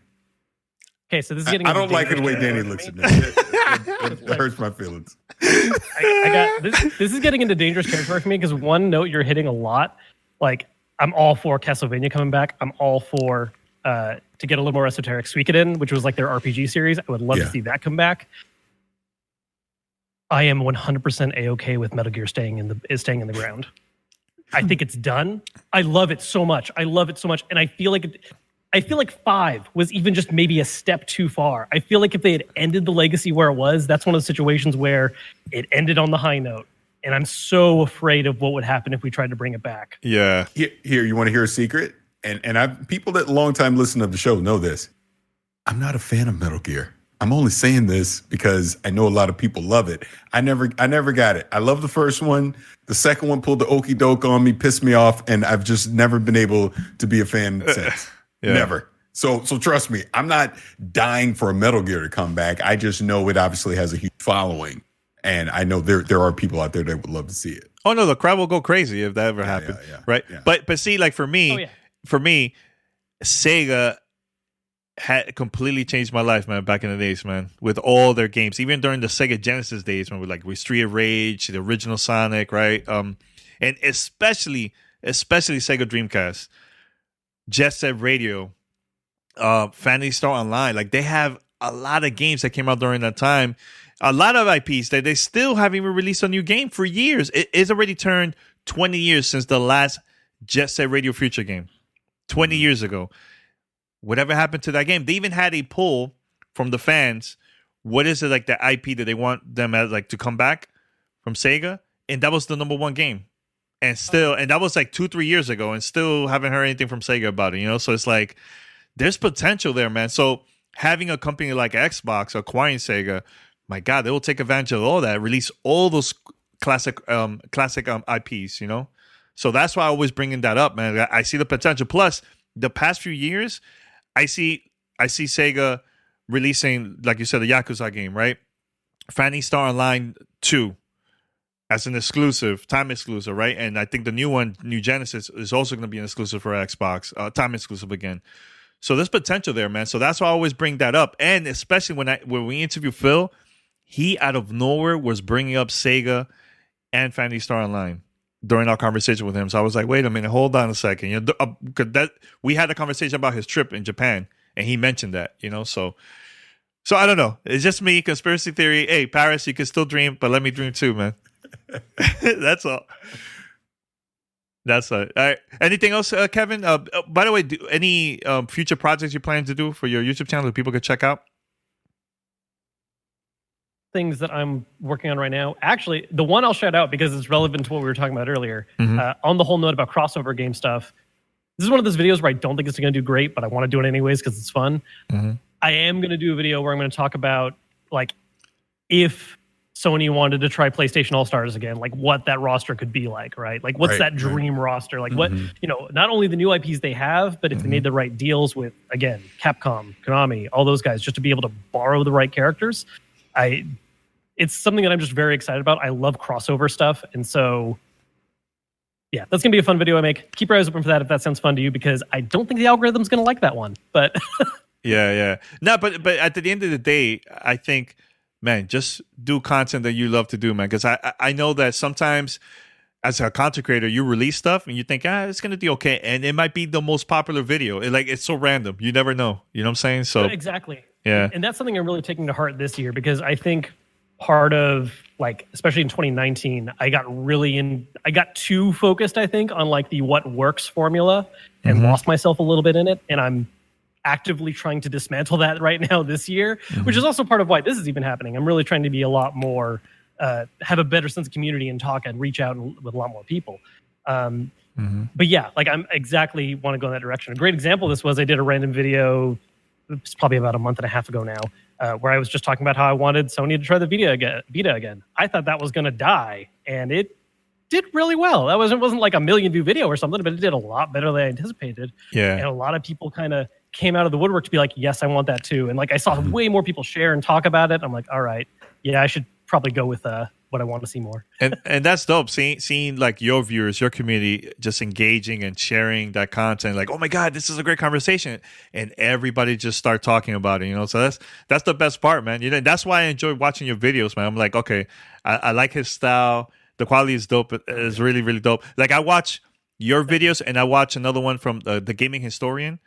Okay, so this is getting. I don't like the way Danny looks at me. It hurts my feelings. I got this. This is getting into dangerous territory for me because one note you're hitting a lot. Like, I'm all for Castlevania coming back. I'm all for to get a little more esoteric, Suikoden, which was like their RPG series. I would love to see that come back. I am 100% A-okay with Metal Gear staying in the ground. I think it's done. I love it so much. And I feel like 5 was even just maybe a step too far. I feel like if they had ended the legacy where it was, that's one of the situations where it ended on the high note. And I'm so afraid of what would happen if we tried to bring it back. Yeah. Here, you want to hear a secret? And people that long time listen to the show know this. I'm not a fan of Metal Gear. I'm only saying this because I know a lot of people love it. I never got it. I love the first one. The second one pulled the okie doke on me, pissed me off, and I've just never been able to be a fan since. Yeah. Never. So trust me, I'm not dying for a Metal Gear to come back. I just know it obviously has a huge following, and I know there are people out there that would love to see it. Oh no, the crowd will go crazy if that ever happened, right? Yeah. But see, like for me, Sega had completely changed my life, man, back in the days, man, with all their games, even during the Sega Genesis days when with Street of Rage, the original Sonic, right? And especially Sega Dreamcast, Jet Set Radio, Phantasy Star Online. Like, they have a lot of games that came out during that time, a lot of IPs that they still haven't even released a new game for years. It's already turned 20 years since the last Jet Set Radio Future game, 20 years ago. Whatever happened to that game? They even had a poll from the fans. What is it, like, the IP that they want them to come back from Sega? And that was the number one game. And that was like 2-3 years ago, and still haven't heard anything from Sega about it, So it's like, there's potential there, man. So having a company like Xbox acquiring Sega, my God, they will take advantage of all that, release all those classic IPs, So that's why I always bringing that up, man. I see the potential. Plus, the past few years, I see Sega releasing, like you said, the Yakuza game, right? Phantasy Star Online 2 as an exclusive, time exclusive, right? And I think the new one, New Genesis, is also going to be an exclusive for Xbox, time exclusive again. So there's potential there, man. So that's why I always bring that up. And especially when we interview Phil, he out of nowhere was bringing up Sega and Phantasy Star Online during our conversation with him. So I was like, wait a minute, hold on a second. We had a conversation about his trip in Japan, and he mentioned that, So I don't know. It's just me, conspiracy theory. Hey, Paris, you can still dream, but let me dream too, man. That's all. That's all right. Anything else, Kevin? By the way, any future projects you plan to do for your YouTube channel that people could check out? Things that I'm working on right now. Actually, the one I'll shout out because it's relevant to what we were talking about earlier. Mm-hmm. On the whole note about crossover game stuff, this is one of those videos where I don't think it's going to do great, but I want to do it anyways because it's fun. Mm-hmm. I am going to do a video where I'm going to talk about, like, if Sony wanted to try PlayStation All-Stars again, like what that roster could be like, right? Like, what's that dream roster? Like, what, not only the new IPs they have, but if they made the right deals with, again, Capcom, Konami, all those guys, just to be able to borrow the right characters. it's something that I'm just very excited about. I love crossover stuff. And so, yeah, that's going to be a fun video I make. Keep your eyes open for that if that sounds fun to you, because I don't think the algorithm's going to like that one. But yeah. No, but at the end of the day, I think, man, just do content that you love to do, man. Because I know that sometimes as a content creator, you release stuff and you think, it's going to be okay. And it might be the most popular video. It's so random. You never know. You know what I'm saying? So exactly. Yeah. And that's something I'm really taking to heart this year, because I think part of, like, especially in 2019, I got too focused, I think, on like the what works formula and lost myself a little bit in it. And I'm actively trying to dismantle that right now this year, which is also part of why this is even happening. I'm really trying to be a lot more, have a better sense of community and talk and reach out with a lot more people. But yeah, like I'm exactly want to go in that direction. A great example of this was I did a random video, it's probably about a month and a half ago now, where I was just talking about how I wanted Sony to try the Vita again. I thought that was going to die, and it did really well. That wasn't like a million view video or something, but it did a lot better than I anticipated. Yeah. And a lot of people kind of came out of the woodwork to be like, yes, I want that too. And like I saw way more people share and talk about it. I'm like, all right, yeah, I should probably go with what I want to see more. And that's dope. Seeing like your viewers, your community just engaging and sharing that content, like, oh my God, this is a great conversation. And everybody just start talking about it, So that's the best part, man. That's why I enjoy watching your videos, man. I'm like, okay, I like his style. The quality is dope. It's really, really dope. Like I watch your videos and I watch another one from the Gaming Historian.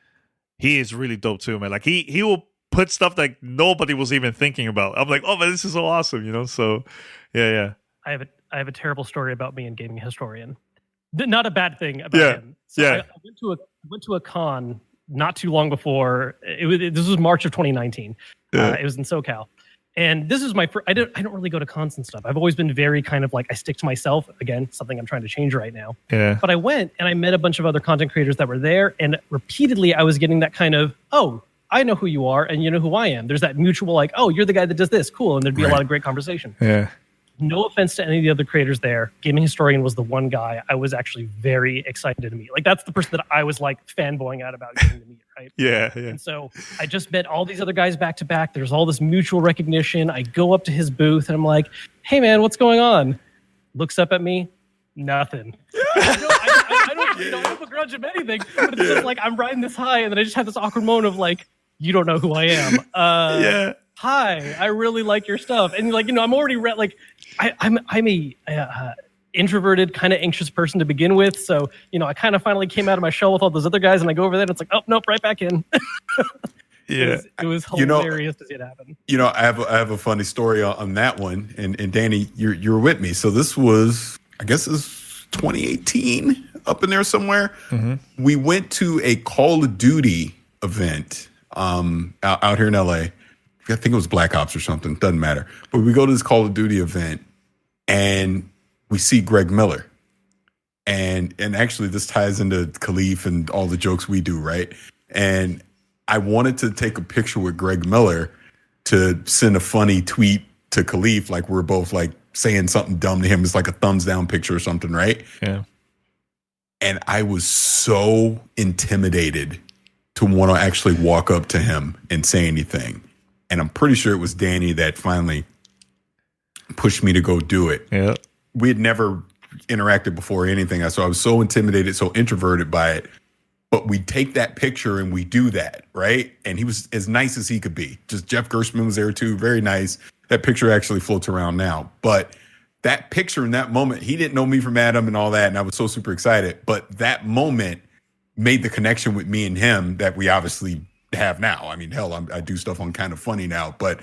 He is really dope too, man. Like he will put stuff that nobody was even thinking about. I'm like, oh man, this is so awesome, So yeah. I have a terrible story about me and Gaming Historian. Not a bad thing about him. So I went to a con not too long before. This was March of 2019. It was in SoCal. And this is my first, I don't really go to cons and stuff. I've always been very kind of like, I stick to myself. Again, something I'm trying to change right now. Yeah. But I went and I met a bunch of other content creators that were there. And repeatedly I was getting that kind of, oh, I know who you are and you know who I am. There's that mutual like, oh, you're the guy that does this. Cool. And there'd be a lot of great conversation. Yeah. No offense to any of the other creators there. Gaming Historian was the one guy I was actually very excited to meet. Like that's the person that I was like fanboying out about getting to meet, right? Yeah. And so I just met all these other guys back to back. There's all this mutual recognition. I go up to his booth and I'm like, hey man, what's going on? Looks up at me, nothing. I don't have a grudge of anything, but it's just like I'm riding this high and then I just have this awkward moment of like, you don't know who I am. Yeah. Hi, I really like your stuff. And like, I'm already I'm a introverted, kind of anxious person to begin with. So, I kind of finally came out of my shell with all those other guys and I go over there and it's like, oh, nope, right back in. Yeah. It was hilarious to see it happen. I have a funny story on that one. And Danny, you're with me. So this was, I guess it was 2018 up in there somewhere. Mm-hmm. We went to a Call of Duty event out here in LA. I think it was Black Ops or something. Doesn't matter. But we go to this Call of Duty event and we see Greg Miller. And actually this ties into Khalif and all the jokes we do, right? And I wanted to take a picture with Greg Miller to send a funny tweet to Khalif, like we're both like saying something dumb to him. It's like a thumbs down picture or something, right? Yeah. And I was so intimidated to want to actually walk up to him and say anything. And I'm pretty sure it was Danny that finally pushed me to go do it. Yeah. We had never interacted before or anything. So I was so intimidated, so introverted by it. But we take that picture and we do that, right? And he was as nice as he could be. Just Jeff Gershman was there too. Very nice. That picture actually floats around now. But that picture in that moment, he didn't know me from Adam and all that. And I was so super excited. But that moment made the connection with me and him that we obviously have now. I mean, hell, I do stuff on Kind of Funny now, but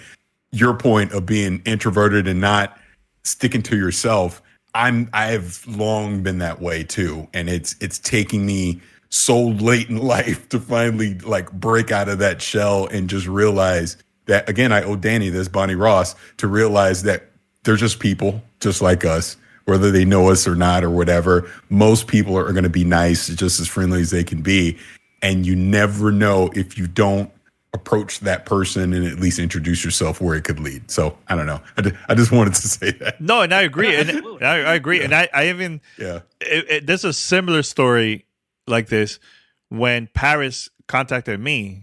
your point of being introverted and not sticking to yourself, I have long been that way too, and it's taking me so late in life to finally like break out of that shell and just realize that, again, I owe Danny this, Bonnie Ross, to realize that they're just people just like us, whether they know us or not or whatever. Most people are going to be nice, just as friendly as they can be. And you never know if you don't approach that person and at least introduce yourself where it could lead. So I don't know. I just wanted to say that. No, and I agree. And I agree. Yeah. And I even, there's a similar story like this when Paris contacted me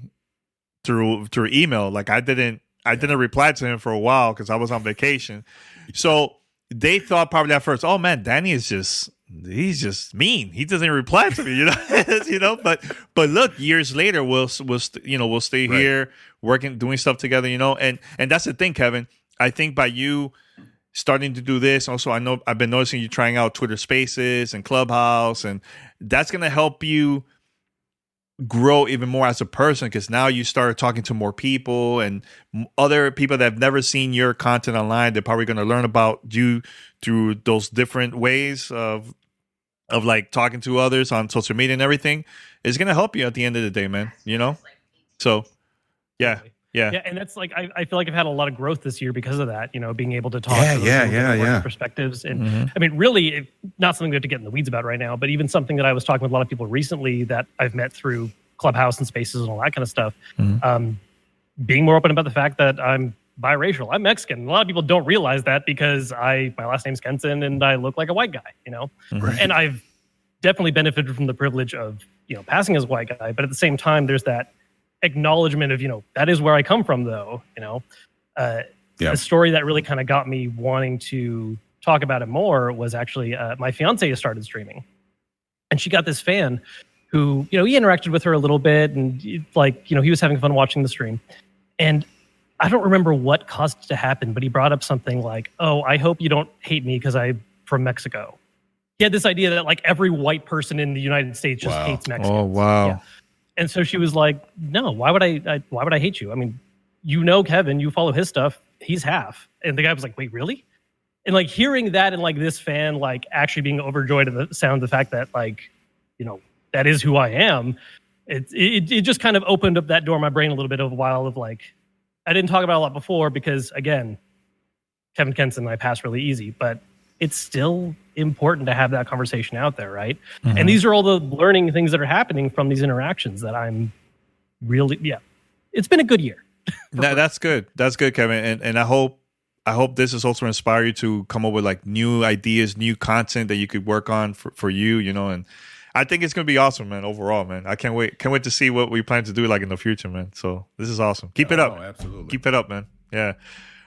through email. Like I I didn't reply to him for a while because I was on vacation. So they thought probably at first, oh man, Danny is he's just mean. He doesn't reply to me, But look, years later, we'll stay here working, doing stuff together, And that's the thing, Kevin. I think by you starting to do this, also I know I've been noticing you trying out Twitter Spaces and Clubhouse, and that's gonna help you grow even more as a person, because now you start talking to more people and other people that have never seen your content online. They're probably going to learn about you through those different ways of like talking to others on social media and everything. It's going to help you at the end of the day, man. So yeah. And that's like I feel like I've had a lot of growth this year because of that. Being able to talk to different perspectives, and I mean, really, not something we have to get in the weeds about right now, but even something that I was talking with a lot of people recently that I've met through Clubhouse and Spaces and all that kind of stuff. Being more open about the fact that I'm biracial, I'm Mexican. A lot of people don't realize that because my last name's Kenson and I look like a white guy. And I've definitely benefited from the privilege of passing as a white guy, but at the same time, there's that acknowledgement of that is where I come from, though. The story that really kind of got me wanting to talk about it more was actually my fiance has started streaming, and she got this fan who he interacted with her a little bit, and he was having fun watching the stream, and I don't remember what caused it to happen, but he brought up something like, "Oh, I hope you don't hate me because I'm from Mexico." He had this idea that every white person in the United States just hates Mexicans. Oh wow. Yeah. And so she was like, "No, why would I hate you? I mean, Kevin, you follow his stuff. He's half." And the guy was like, "Wait, really?" And hearing that, and this fan actually being overjoyed at the sound of the fact that that is who I am. It just kind of opened up that door in my brain a little bit of a while of I didn't talk about it a lot before because again, Kevin Kenson and I pass really easy, but it's still important to have that conversation out there, right? And these are all the learning things that are happening from these interactions that I'm really, it's been a good year. That's good. That's good, Kevin. And I hope this is also inspire you to come up with new ideas, new content that you could work on for you, and I think it's going to be awesome, man, overall, man. I can't wait to see what we plan to do in the future, man. So this is awesome. Keep it up. Absolutely. Keep it up, man. Yeah.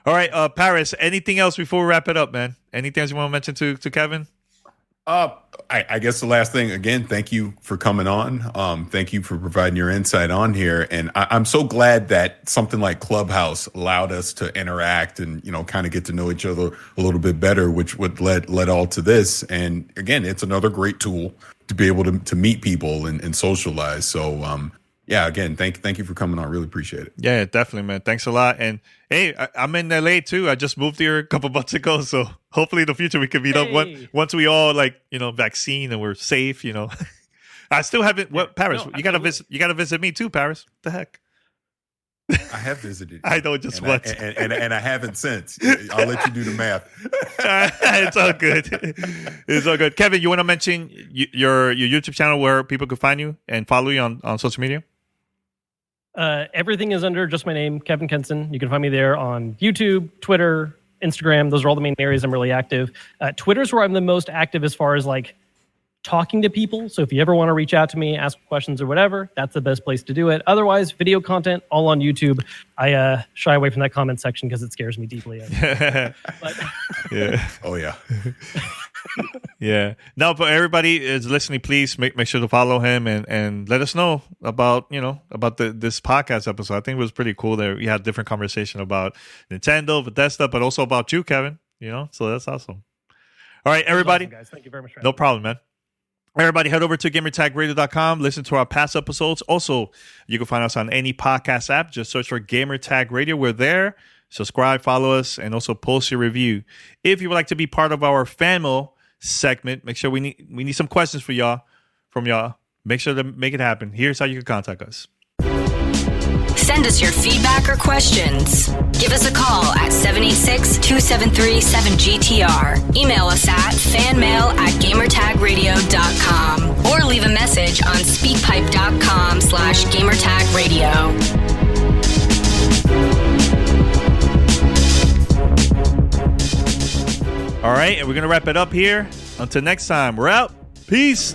All right, Paris, anything else before we wrap it up, man? Anything else you want to mention to Kevin? I guess the last thing, again, thank you for coming on. Thank you for providing your insight on here. And I'm so glad that something like Clubhouse allowed us to interact and, kind of get to know each other a little bit better, which would led all to this. And again, it's another great tool to be able to meet people and socialize. So, again, thank you for coming on. Really appreciate it. Yeah, definitely, man. Thanks a lot. And hey, I'm in LA too. I just moved here a couple months ago, so hopefully in the future we can meet up once we all vaccine and we're safe. I still haven't. What Paris? No, you gotta visit. You gotta visit me too, Paris. What the heck? I have visited. I know just once, and I haven't since. I'll let you do the math. It's all good. It's all good. Kevin, you want to mention your YouTube channel where people could find you and follow you on social media? Everything is under just my name, Kevin Kenson. You can find me there on YouTube, Twitter, Instagram. Those are all the main areas I'm really active. Twitter's where I'm the most active as far as talking to people. So if you ever want to reach out to me, ask questions or whatever, that's the best place to do it. Otherwise, video content all on YouTube. I shy away from that comment section because it scares me deeply. But, yeah. Oh yeah. Yeah. No, but everybody is listening. Please make sure to follow him and let us know about this podcast episode. I think it was pretty cool that we had different conversation about Nintendo, Bethesda, but also about you, Kevin. So that's awesome. All right, everybody. Awesome, guys. Thank you very much. No problem, man. Everybody, head over to gamertagradio.com. Listen to our past episodes. Also, you can find us on any podcast app. Just search for Gamertag Radio. We're there. Subscribe, follow us, and also post your review. If you would like to be part of our fan mail segment, make sure we need some questions from y'all. Make sure to make it happen. Here's how you can contact us. Send us your feedback or questions. Give us a call at 786-273-7GTR. Email us at fanmail@gamertagradio.com or leave a message on speakpipe.com/gamertagradio. All right, and we're going to wrap it up here. Until next time, we're out. Peace.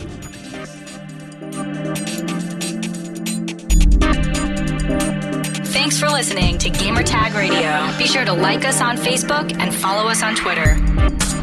Thanks for listening to Gamertag Radio. Be sure to like us on Facebook and follow us on Twitter.